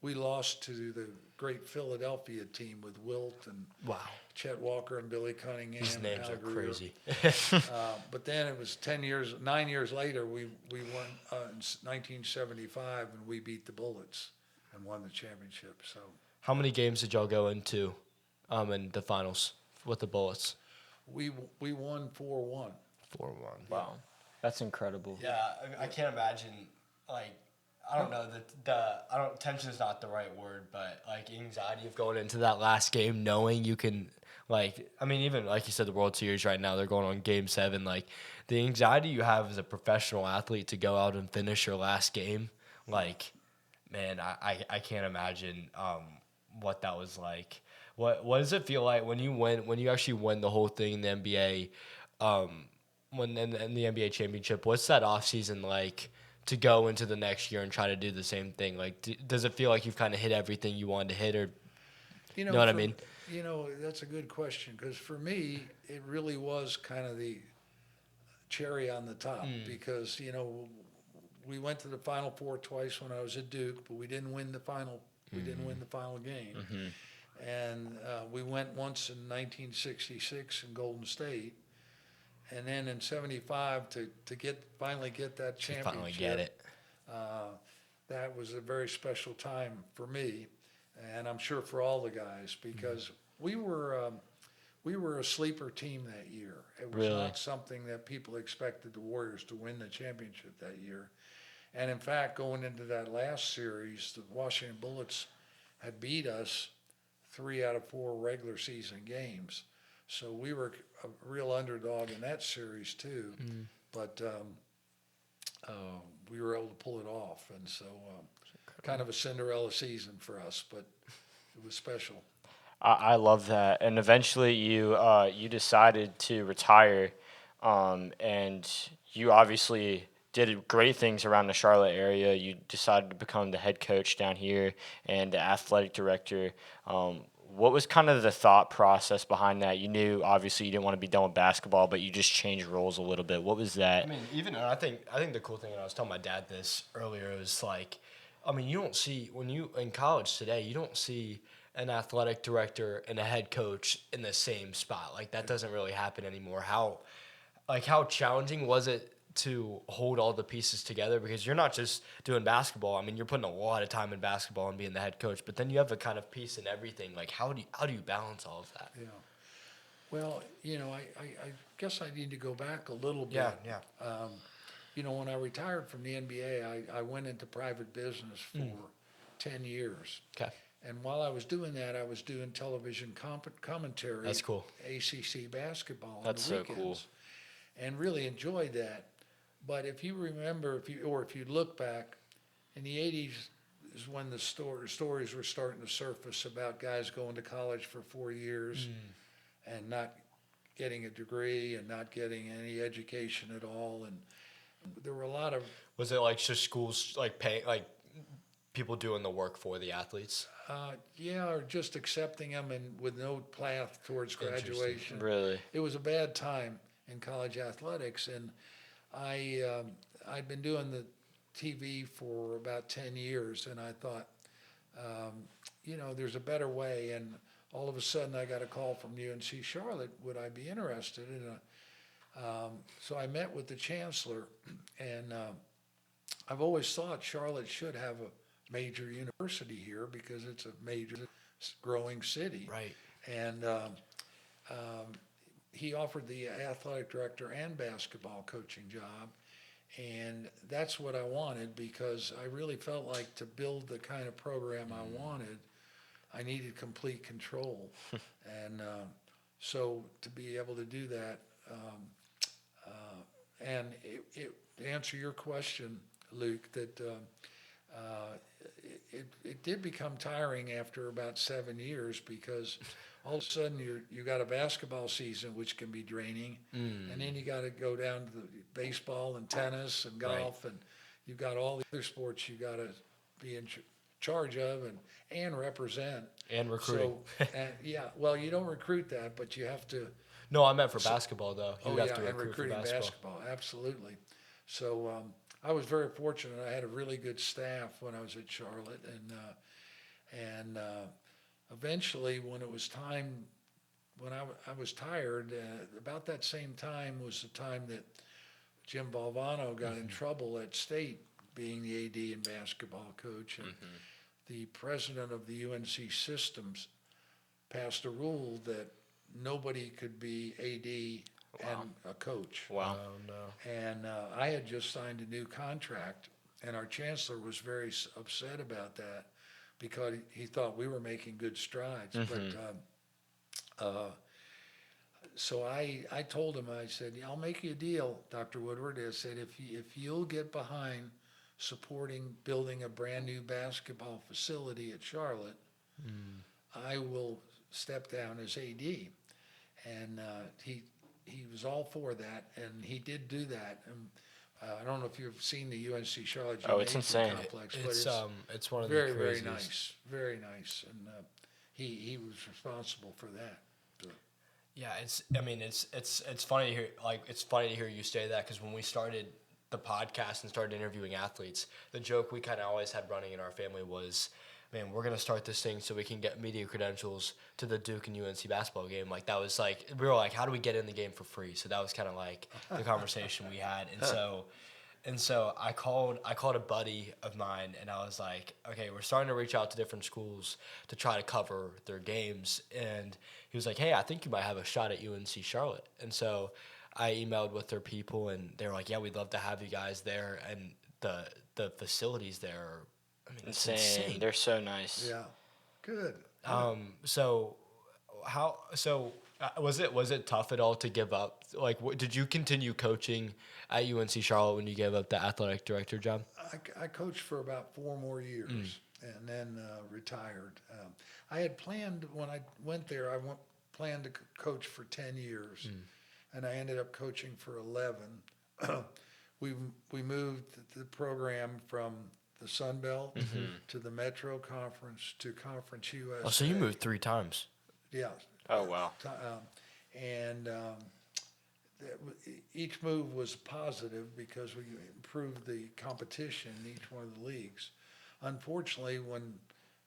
Speaker 2: We lost to the great Philadelphia team with Wilt and
Speaker 1: Wow.
Speaker 2: Chet Walker and Billy Cunningham.
Speaker 1: These
Speaker 2: and
Speaker 1: names
Speaker 2: Al
Speaker 1: are
Speaker 2: Greer.
Speaker 1: crazy.
Speaker 2: But then it was 9 years later, we won in 1975, and we beat the Bullets and won the championship. So
Speaker 1: How many games did y'all go into in the finals with the Bullets?
Speaker 2: we won 4-1.
Speaker 1: 4-1.
Speaker 3: Wow, that's incredible.
Speaker 1: Yeah, I can't imagine, like, I don't know, tension is not the right word, but, like, anxiety of going into that last game knowing you can, like, I mean, even, like you said, the World Series right now, they're going on Game 7. Like, the anxiety you have as a professional athlete to go out and finish your last game, like, man, I can't imagine what that was like. What does it feel like when you actually win the whole thing in the NBA, when in the NBA championship? What's that off season like to go into the next year and try to do the same thing? Like, does it feel like you've kind of hit everything you wanted to hit, or
Speaker 2: You
Speaker 1: know
Speaker 2: know,
Speaker 1: what I mean?
Speaker 2: that's a good question, because for me, it really was kind of the cherry on the top, because, we went to the Final Four twice when I was at Duke, but we didn't win the final. We didn't win the final game, and we went once in 1966 in Golden State, and then in '75 to finally get that championship.
Speaker 1: Finally get it.
Speaker 2: That was a very special time for me, and I'm sure for all the guys, because we were a sleeper team that year. It was
Speaker 3: Really?
Speaker 2: not something that people expected the Warriors to win the championship that year. And in fact, going into that last series, the Washington Bullets had beat us 3 out of 4 regular season games. So we were a real underdog in that series too. But we were able to pull it off. And so kind of a Cinderella season for us, but it was special.
Speaker 3: I love that. And eventually you decided to retire, and you obviously did great things around the Charlotte area. You decided to become the head coach down here and the athletic director. What was kind of the thought process behind that? You knew obviously you didn't want to be done with basketball, but you just changed roles a little bit. What was that?
Speaker 1: I mean, I think the cool thing, and I was telling my dad this earlier, is like, I mean, you don't see when you in college today, you don't see an athletic director and a head coach in the same spot. Like, that doesn't really happen anymore. How challenging was it to hold all the pieces together? Because you're not just doing basketball. I mean, you're putting a lot of time in basketball and being the head coach, but then you have a kind of piece in everything. Like, how do you balance all of that?
Speaker 2: Yeah. Well, I guess I need to go back a little bit.
Speaker 1: Yeah.
Speaker 2: When I retired from the NBA, I went into private business for 10 years.
Speaker 1: Okay.
Speaker 2: And while I was doing that, I was doing television commentary.
Speaker 1: That's cool.
Speaker 2: ACC basketball
Speaker 3: That's
Speaker 2: on the
Speaker 3: so
Speaker 2: weekends.
Speaker 3: cool.
Speaker 2: And really enjoyed that. But if you remember, if you look back, in the 80s is when the stories were starting to surface about guys going to college for 4 years and not getting a degree and not getting any education at all. And there were a lot of...
Speaker 1: Was it like just schools like paying, like people doing the work for the athletes?
Speaker 2: or just accepting them and with no path towards graduation.
Speaker 3: Really?
Speaker 2: It was a bad time in college athletics, and I'd been doing the TV for about 10 years, and I thought, there's a better way. And all of a sudden, I got a call from UNC Charlotte. Would I be interested in so I met with the chancellor, and I've always thought Charlotte should have a major university here because it's a major growing city.
Speaker 1: Right.
Speaker 2: And he offered the athletic director and basketball coaching job. And that's what I wanted, because I really felt like to build the kind of program I wanted, I needed complete control. And so to be able to do that, and to answer your question, Luke, that it did become tiring after about 7 years, because all of a sudden you got a basketball season, which can be draining, and then you got to go down to the baseball and tennis and golf, and you've got all the other sports you got to be in charge of and represent.
Speaker 1: And recruiting.
Speaker 2: So, well, you don't recruit that, but you have to.
Speaker 1: No, I meant for basketball, though. You have to
Speaker 2: and
Speaker 1: recruit for
Speaker 2: recruiting
Speaker 1: basketball.
Speaker 2: absolutely. So I was very fortunate. I had a really good staff when I was at Charlotte, and eventually, when it was time, when I was tired, about that same time was the time that Jim Valvano got in trouble at State, being the AD and basketball coach, and the president of the UNC systems passed a rule that nobody could be AD and a coach.
Speaker 3: Wow.
Speaker 1: Oh no.
Speaker 2: And I had just signed a new contract, and our chancellor was very upset about that because he thought we were making good strides. So I told him, I said, "Yeah, I'll make you a deal, Dr. Woodward." I said, if you'll get behind supporting building a brand new basketball facility at Charlotte, I will step down as AD. And he was all for that, and he did do that. And I don't know if you've seen the UNC Charlotte
Speaker 3: Oh, it's
Speaker 2: Gymnasium
Speaker 3: insane.
Speaker 2: complex, but
Speaker 1: It's one of
Speaker 2: very,
Speaker 1: the
Speaker 2: very
Speaker 1: craziest.
Speaker 2: nice, very nice. And he was responsible for that. So,
Speaker 1: Yeah, it's funny to hear it's funny to hear you say that, because when we started the podcast and started interviewing athletes, the joke we kind of always had running in our family was, man, we're gonna start this thing so we can get media credentials to the Duke and UNC basketball game. Like that was like, we were like, how do we get in the game for free? So that was kind of like the conversation we had, and so I called a buddy of mine, and I was like, okay, we're starting to reach out to different schools to try to cover their games. And he was like, hey, I think you might have a shot at UNC Charlotte. And so I emailed with their people, and they were like, yeah, we'd love to have you guys there. And the facilities there are, I mean, it's insane.
Speaker 3: They're so nice.
Speaker 2: yeah, good.
Speaker 1: Was it tough at all to give up? Like, did you continue coaching at UNC Charlotte when you gave up the athletic director job?
Speaker 2: I coached for about 4 more years and then retired. I had planned when I went there, planned to coach for 10 years, and I ended up coaching for 11. We moved the program from the Sun Belt to the Metro Conference to Conference USA.
Speaker 1: Oh, so you moved 3 times.
Speaker 2: Yeah.
Speaker 3: Oh, wow.
Speaker 2: And each move was positive because we improved the competition in each one of the leagues. Unfortunately, when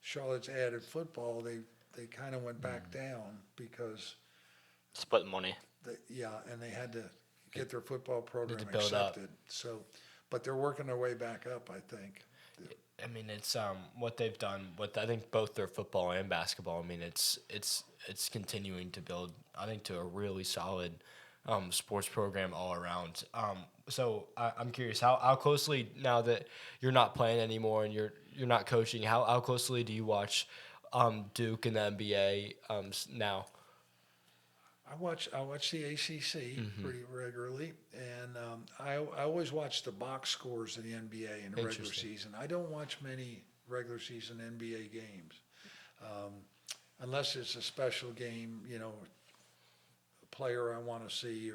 Speaker 2: Charlotte's added football, they kind of went back down because
Speaker 3: Split money.
Speaker 2: and they had to get their football program
Speaker 1: to build up.
Speaker 2: accepted. So, but they're working their way back up, I think.
Speaker 1: I mean, it's what they've done with, I think, both their football and basketball. I mean, it's continuing to build, I think, to a really solid sports program all around. So I'm curious, how closely, now that you're not playing anymore and you're not coaching, how closely do you watch Duke and the NBA now?
Speaker 2: I watch the ACC pretty regularly, and I always watch the box scores in the NBA in the regular
Speaker 1: Interesting.
Speaker 2: season. I don't watch many regular season NBA games, unless it's a special game, a player I want to see,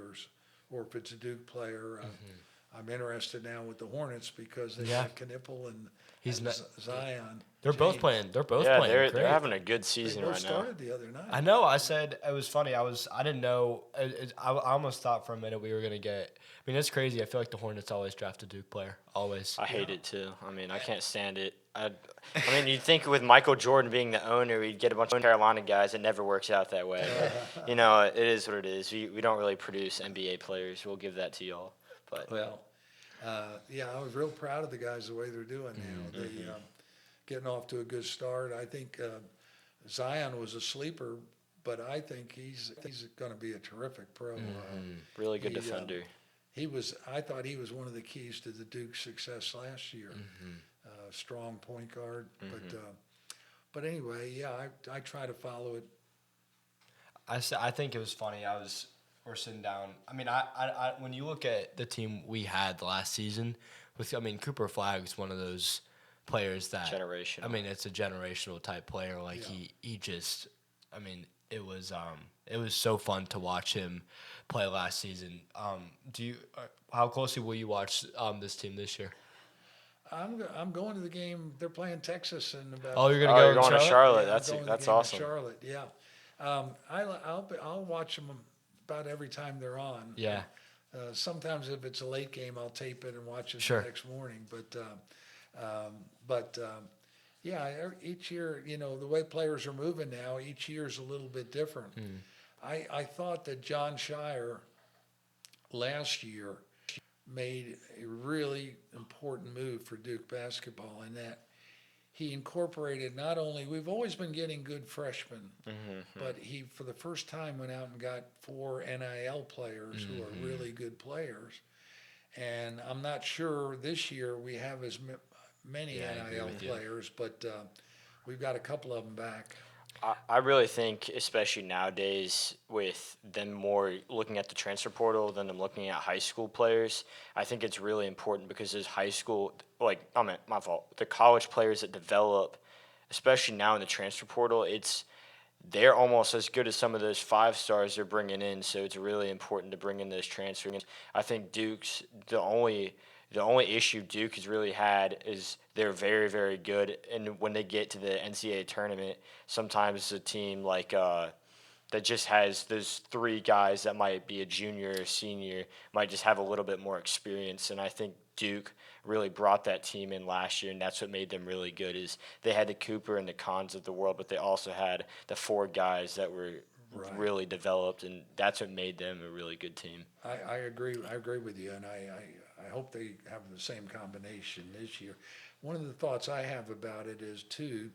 Speaker 2: or if it's a Duke player. I'm interested now with the Hornets because they got Knipple and Zion.
Speaker 1: They're both playing. They're playing
Speaker 3: They're
Speaker 1: great.
Speaker 3: having a good
Speaker 2: They
Speaker 3: season
Speaker 2: both
Speaker 3: right now.
Speaker 2: started the other night.
Speaker 1: I know. I said it was funny. I didn't know. I almost thought for a minute we were gonna get. I mean, it's crazy. I feel like the Hornets always draft a Duke player. Always.
Speaker 3: I hate it too. I mean, I can't stand it. I mean, you'd think with Michael Jordan being the owner, we'd get a bunch of Carolina guys. It never works out that way. It is what it is. We don't really produce NBA players. We'll give that to y'all. But
Speaker 2: Well, I was real proud of the guys the way they're doing now. They getting off to a good start. I think Zion was a sleeper, but I think he's going to be a terrific pro.
Speaker 3: really good
Speaker 2: He,
Speaker 3: defender.
Speaker 2: I thought he was one of the keys to the Duke success last year. Strong point guard, but anyway, I try to follow it.
Speaker 1: I think it was funny. We're sitting down. I mean, I when you look at the team we had last season, Cooper Flagg's one of those players that
Speaker 3: Generational.
Speaker 1: I mean, it's a generational type player. Like he just, I mean, it was so fun to watch him play last season. How closely will you watch this team this year?
Speaker 2: I'm going to the game. They're playing Texas in about.
Speaker 1: Oh, you're gonna go
Speaker 3: you're going to Charlotte.
Speaker 2: Yeah, I'm going to the
Speaker 3: That's
Speaker 2: game in
Speaker 3: awesome.
Speaker 2: Charlotte, yeah. I'll watch them about every time they're on.
Speaker 1: Yeah.
Speaker 2: Sometimes if it's a late game, I'll tape it and watch it
Speaker 1: Sure.
Speaker 2: the next morning. Each year, the way players are moving now, each year is a little bit different. I thought that John Shire last year made a really important move for Duke basketball in that he incorporated not only, we've always been getting good freshmen, but he, for the first time, went out and got 4 NIL players who are really good players. And I'm not sure this year we have as many NIL players, but we've got a couple of them back.
Speaker 3: I really think, especially nowadays, with them more looking at the transfer portal than them looking at high school players, I think it's really important because as high school, my fault, the college players that develop, especially now in the transfer portal, they're almost as good as some of those 5 stars they're bringing in. So it's really important to bring in those transfers. I think Duke's the only issue Duke has really had is they're very, very good, and when they get to the NCAA tournament, sometimes a team like that just has those 3 guys that might be a junior or senior might just have a little bit more experience, and I think Duke really brought that team in last year, and that's what made them really good. Is they had the Cooper and the Cons of the world, but they also had the 4 guys that were really developed, and that's what made them a really good team.
Speaker 2: I agree. I agree with you, and I hope they have the same combination this year. One of the thoughts I have about it is, too,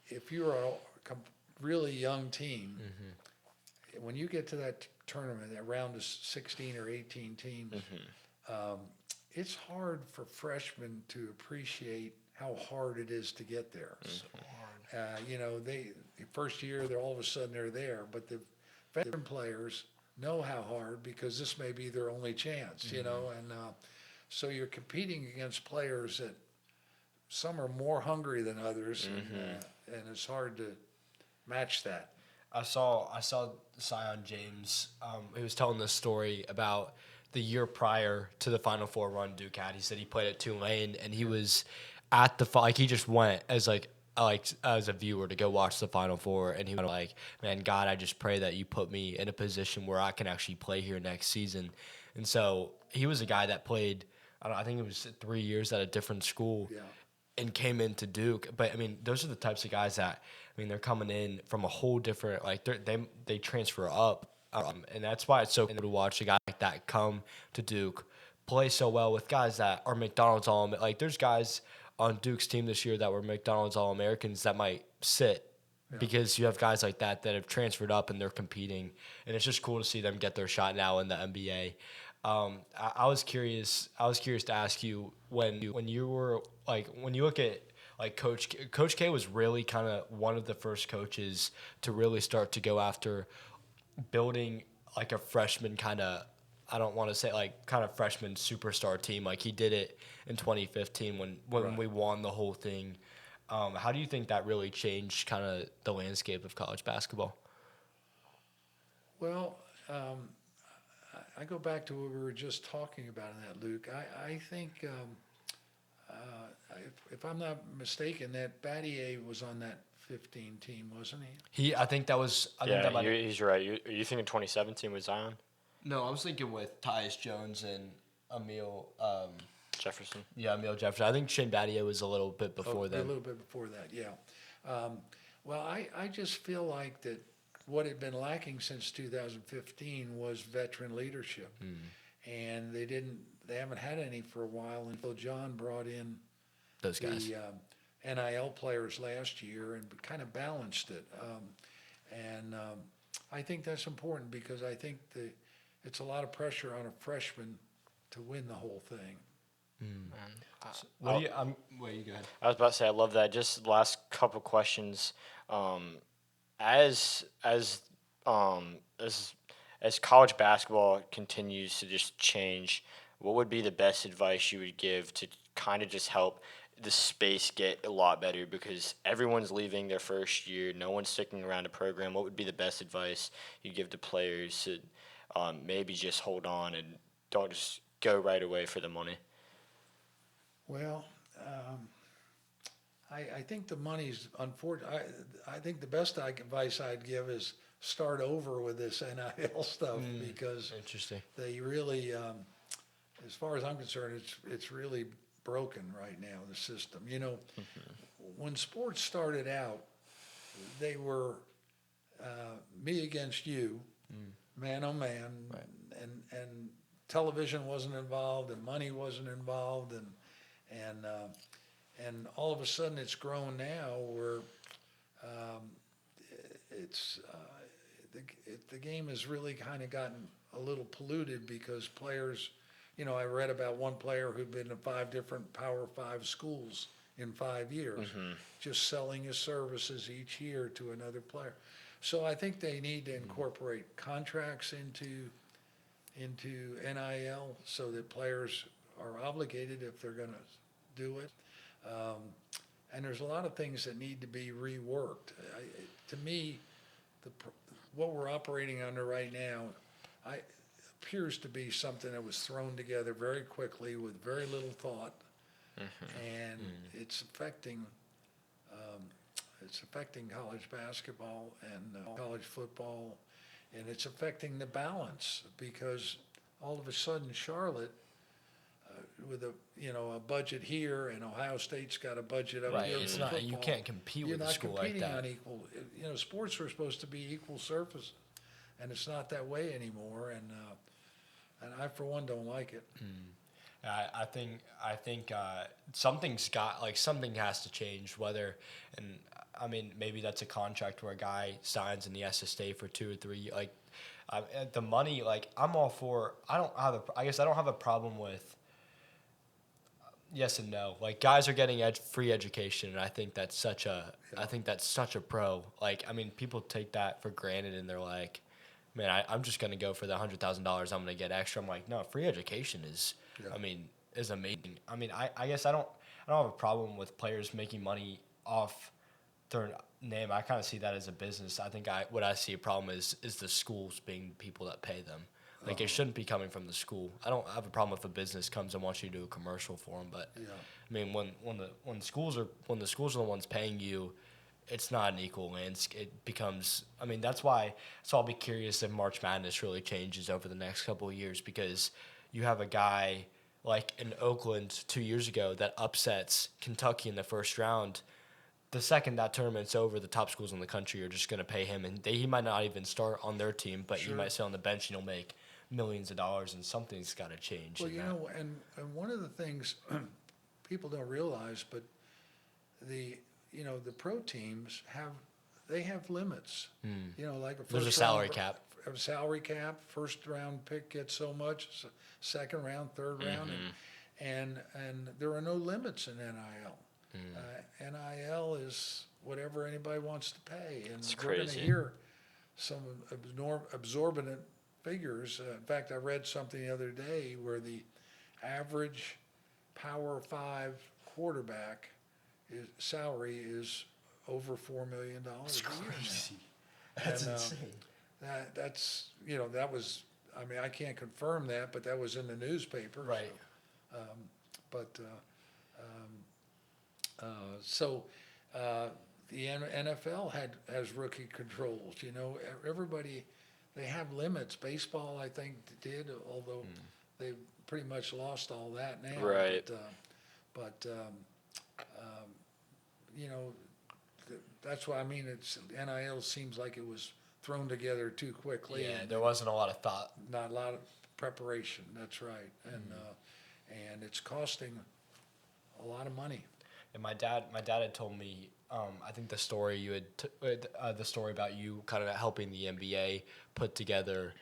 Speaker 2: if you're a really young team, when you get to that tournament, that round of 16 or 18 teams, it's hard for freshmen to appreciate how hard it is to get there. So hard. The first year, they're all of a sudden they're there, but the veteran players know how hard because this may be their only chance, and so you're competing against players that some are more hungry than others, and it's hard to match that.
Speaker 1: I saw Zion James. He was telling this story about the year prior to the Final Four run Duke had. He said he played at Tulane, and he was at he just went as as a viewer to go watch the Final Four, and he was like, man, God, I just pray that you put me in a position where I can actually play here next season. And so he was a guy that played, I think it was 3 years at a different school and came into Duke. But, I mean, those are the types of guys that, they're coming in from a whole different, they transfer up. And that's why it's so cool to watch a guy like that come to Duke, play so well with guys that are McDonald's there's guys on Duke's team this year that were McDonald's All-Americans that might sit because you have guys like that have transferred up and they're competing, and it's just cool to see them get their shot now in the NBA. I was curious to ask you when you were when you look at Coach K was really kind of one of the first coaches to really start to go after building a freshman kind of, I don't want to say kind of freshman superstar team. He did it in 2015 when we won the whole thing. How do you think that really changed kind of the landscape of college basketball?
Speaker 2: Well, I go back to what we were just talking about in that, Luke. I think, if I'm not mistaken, that Battier was on that 15 team, wasn't he?
Speaker 1: I think that was.
Speaker 3: He's right. Are you thinking 2017 was Zion?
Speaker 1: No, I was thinking with Tyus Jones and Emil
Speaker 3: Jefferson.
Speaker 1: Yeah, Emil Jefferson. I think Shane Battier was a little bit before that.
Speaker 2: A little bit before that, yeah. Well, I just feel like that what had been lacking since 2015 was veteran leadership, and they haven't had any for a while until John brought in
Speaker 1: those guys.
Speaker 2: The NIL players last year and kind of balanced it. I think that's important because I think it's a lot of pressure on a freshman to win the whole thing.
Speaker 1: You go ahead.
Speaker 3: I was about to say I love that. Just the last couple questions. As college basketball continues to just change, what would be the best advice you would give to kind of just help the space get a lot better, because everyone's leaving their first year, no one's sticking around a program? What would be the best advice you give to players to maybe just hold on and don't just go right away for the money?
Speaker 2: Well, I think the money's unfortunate. I think the best advice I'd give is start over with this NIL stuff because
Speaker 1: interesting.
Speaker 2: They really, as far as I'm concerned, it's really broken right now, the system. When sports started out, they were me against you, man on man, and television wasn't involved, and money wasn't involved, and And all of a sudden, it's grown now where it's the game has really kind of gotten a little polluted because players, I read about one player who'd been in 5 different Power 5 schools in 5 years, just selling his services each year to another player. So I think they need to incorporate contracts into NIL so that players are obligated if they're going to do it. And there's a lot of things that need to be reworked. To me, what we're operating under right now appears to be something that was thrown together very quickly with very little thought, and it's affecting college basketball and college football, and it's affecting the balance because all of a sudden Charlotte, with a budget here, and Ohio State's got a budget up here.
Speaker 1: It's
Speaker 2: for
Speaker 1: not.
Speaker 2: football.
Speaker 1: You can't compete with a school like
Speaker 2: You're not
Speaker 1: that.
Speaker 2: competing on equal. Sports are supposed to be equal surfaces, and it's not that way anymore. And I, for one, don't like it.
Speaker 1: I think something has to change. Maybe that's a contract where a guy signs and he has to stay for 2 or 3. The money. I'm all for. I don't have a problem with. Yes and no. Guys are getting free education, and I think that's such a pro. People take that for granted, and they're like, "Man, I'm just gonna go for the $100,000 I'm gonna get extra." I'm like, no, free education is, is amazing. I guess I don't have a problem with players making money off their name. I kind of see that as a business. I think what I see a problem is the schools being the people that pay them. It shouldn't be coming from the school. I don't have a problem if a business comes and wants you to do a commercial for them, but when the schools are the ones paying you, it's not an equal landscape. It becomes. That's why. So I'll be curious if March Madness really changes over the next couple of years, because you have a guy like in Oakland 2 years ago that upsets Kentucky in the first round. The second that tournament's over, the top schools in the country are just going to pay him, and he might not even start on their team, but he might sit on the bench and he'll make millions of dollars, and something's got to change.
Speaker 2: Well, and one of the things people don't realize, but the pro teams have limits.
Speaker 1: There's a salary cap.
Speaker 2: A salary cap. First round pick gets so much. Second round, third round, and there are no limits in NIL. NIL is whatever anybody wants to pay, and
Speaker 3: It's
Speaker 2: we're going to
Speaker 3: crazy.
Speaker 2: hear some absorbent figures. In fact, I read something the other day where the average Power 5 quarterback salary is over $4 million a year now.
Speaker 1: That's
Speaker 2: And,
Speaker 1: insane.
Speaker 2: That was. I can't confirm that, but that was in the newspaper.
Speaker 1: Right.
Speaker 2: So the NFL has rookie controls. Everybody, they have limits. Baseball, I think, did, although they've pretty much lost all that now.
Speaker 3: Right.
Speaker 2: But that's why it's NIL seems like it was thrown together too quickly.
Speaker 1: Yeah,
Speaker 2: and
Speaker 1: there wasn't a lot of thought.
Speaker 2: not a lot of preparation. That's right, and it's costing a lot of money.
Speaker 1: And my dad had told me, I think the story the story about you kind of helping the NBA put together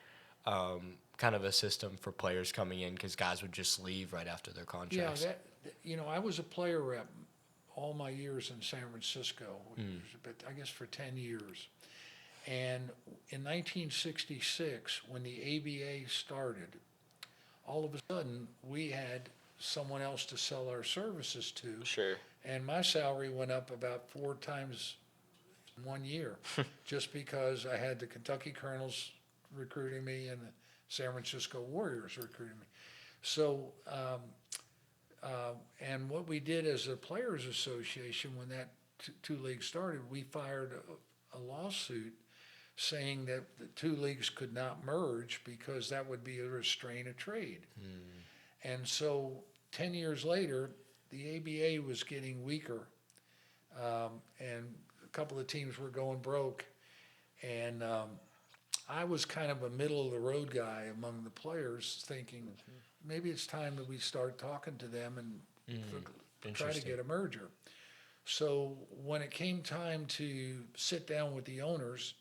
Speaker 1: kind of a system for players coming in, because guys would just leave right after their contracts.
Speaker 2: I was a player rep all my years in San Francisco, I guess for 10 years. And in 1966, when the ABA started, all of a sudden we had someone else to sell our services to.
Speaker 3: Sure.
Speaker 2: And my salary went up about 4 times in 1 year, just because I had the Kentucky Colonels recruiting me and the San Francisco Warriors recruiting me. So, and what we did as a players association when that two leagues started, we fired a lawsuit saying that the 2 leagues could not merge because that would be a restraint of trade. And so 10 years later, the ABA was getting weaker, and a couple of teams were going broke, and I was kind of a middle-of-the-road guy among the players, thinking maybe it's time that we start talking to them and try to
Speaker 1: Interesting.
Speaker 2: get a merger. So when it came time to sit down with the owners,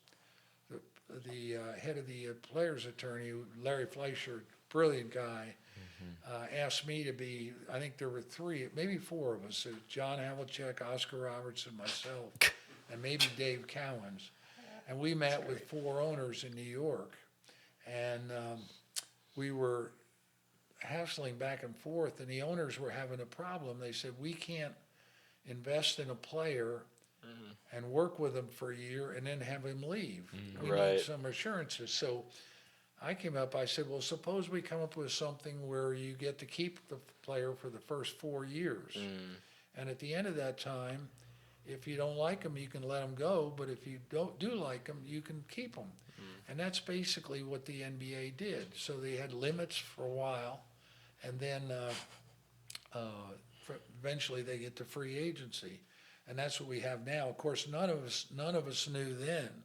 Speaker 2: the head of the players' attorney, Larry Fleischer, brilliant guy, asked me to be, I think there were three, maybe four of us, John Havlicek, Oscar Robertson, myself, and maybe Dave Cowens. And we met with four owners in New York. And we were hassling back and forth, and the owners were having a problem. They said, we can't invest in a player and work with him for a year and then have him leave. We
Speaker 3: Right.
Speaker 2: need some assurances. So I came up, I said, well, suppose we come up with something where you get to keep the player for the first 4 years. And at the end of that time, if you don't like him, you can let him go. But if you do like him, you can keep him. And that's basically what the NBA did. So they had limits for a while, and then eventually they get to free agency, and that's what we have now. Of course, none of us knew then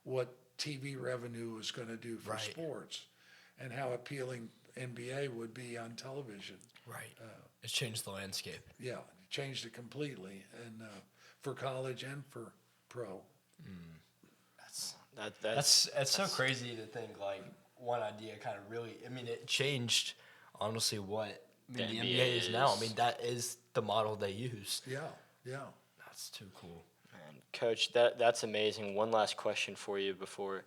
Speaker 2: what TV revenue was going to do for
Speaker 1: Right.
Speaker 2: sports, and how appealing NBA would be on television.
Speaker 1: Right. It's changed the landscape.
Speaker 2: Yeah, it changed it completely, and for college and for pro.
Speaker 3: That's
Speaker 1: It's so crazy to think like one idea kind of really. I mean, it changed honestly what the NBA is now. I mean, that is the model they use.
Speaker 2: Yeah, yeah.
Speaker 1: That's too cool.
Speaker 3: Man, Coach, that's amazing. One last question for you before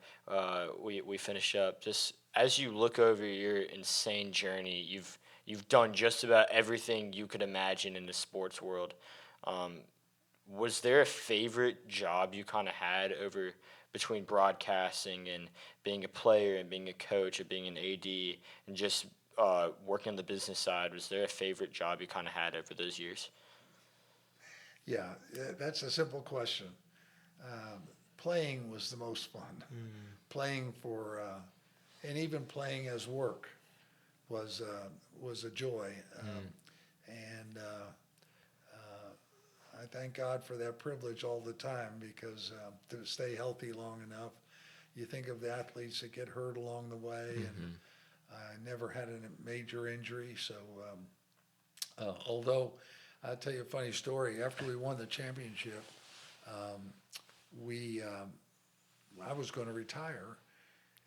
Speaker 3: we finish up. Just as you look over your insane journey, you've done just about everything you could imagine in the sports world. Was there a favorite job you kind of had over between broadcasting and being a player and being a coach and being an AD and just working on the business side? Was there a favorite job you kind of had over those years?
Speaker 2: Yeah, that's a simple question. Playing was the most fun. Playing for, and even playing as work was a joy. And I thank God for that privilege all the time, because to stay healthy long enough, you think of the athletes that get hurt along the way, and I never had a major injury. So although I'll tell you a funny story. After we won the championship, I was going to retire,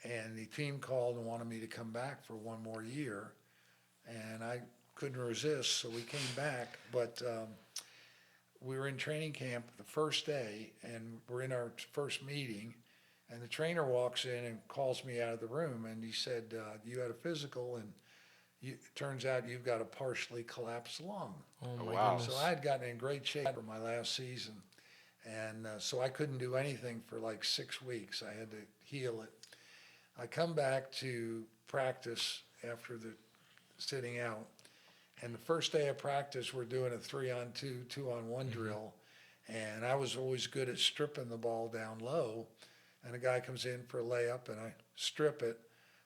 Speaker 2: and the team called and wanted me to come back for one more year, and I couldn't resist, so we came back. But we were in training camp the first day, and we're in our first meeting, and the trainer walks in and calls me out of the room, and he said, you had a physical, and it turns out you've got a partially collapsed lung.
Speaker 1: Oh my
Speaker 3: wow.
Speaker 1: goodness.
Speaker 2: So I had gotten in great shape for my last season, and so I couldn't do anything for like 6 weeks. I had to heal it. I come back to practice after the sitting out, and the first day of practice, we're doing a 3-on-2, 2-on-1 drill, and I was always good at stripping the ball down low, and a guy comes in for a layup, and I strip it,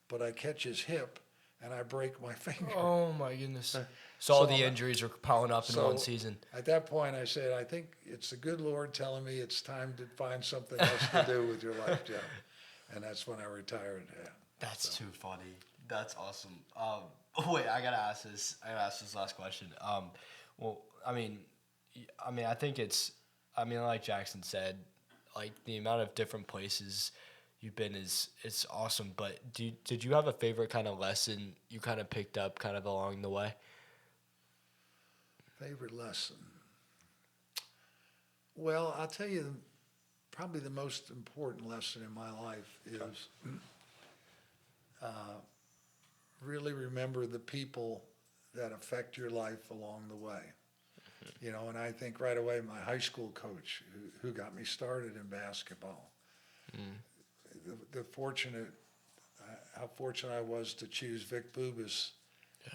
Speaker 2: but I catch his hip, and I break my finger.
Speaker 1: Oh my goodness. So all
Speaker 2: So,
Speaker 1: the injuries are piling up in
Speaker 2: so-
Speaker 1: one season.
Speaker 2: At that point, I said, I think it's the good Lord telling me it's time to find something else to do with your life, Jeff. And that's when I retired. Yeah.
Speaker 1: That's too funny. That's awesome. Wait, I gotta ask this. Last question. Well, I mean, I think it's. I mean, like Jackson said, like the amount of different places you've been is awesome. But did you have a favorite kind of lesson you kind of picked up kind of along the way?
Speaker 2: Favorite lesson? Well, I'll tell you, probably the most important lesson in my life is really remember the people that affect your life along the way. You know, and I think right away my high school coach who got me started in basketball. How fortunate I was to choose Vic Bubas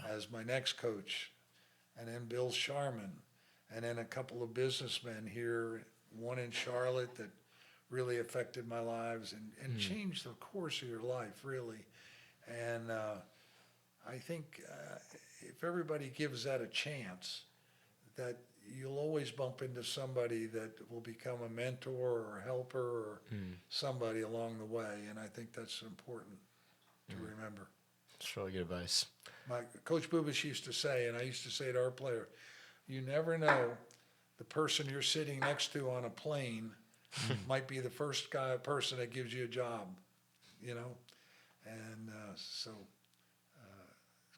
Speaker 2: as my next coach, and then Bill Sharman, and then a couple of businessmen here, one in Charlotte that really affected my lives and changed the course of your life, really. And I think if everybody gives that a chance, that you'll always bump into somebody that will become a mentor or a helper or somebody along the way. And I think that's important to remember.
Speaker 1: That's really good advice.
Speaker 2: My Coach Bubas used to say, and I used to say to our player, you never know. The person you're sitting next to on a plane might be the first person that gives you a job, you know? And so,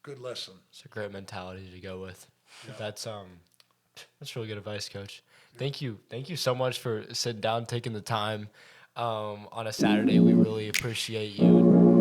Speaker 2: good lesson.
Speaker 1: It's a great mentality to go with.
Speaker 2: Yeah.
Speaker 1: That's really good advice, Coach. Thank you so much for sitting down, taking the time on a Saturday. We really appreciate you.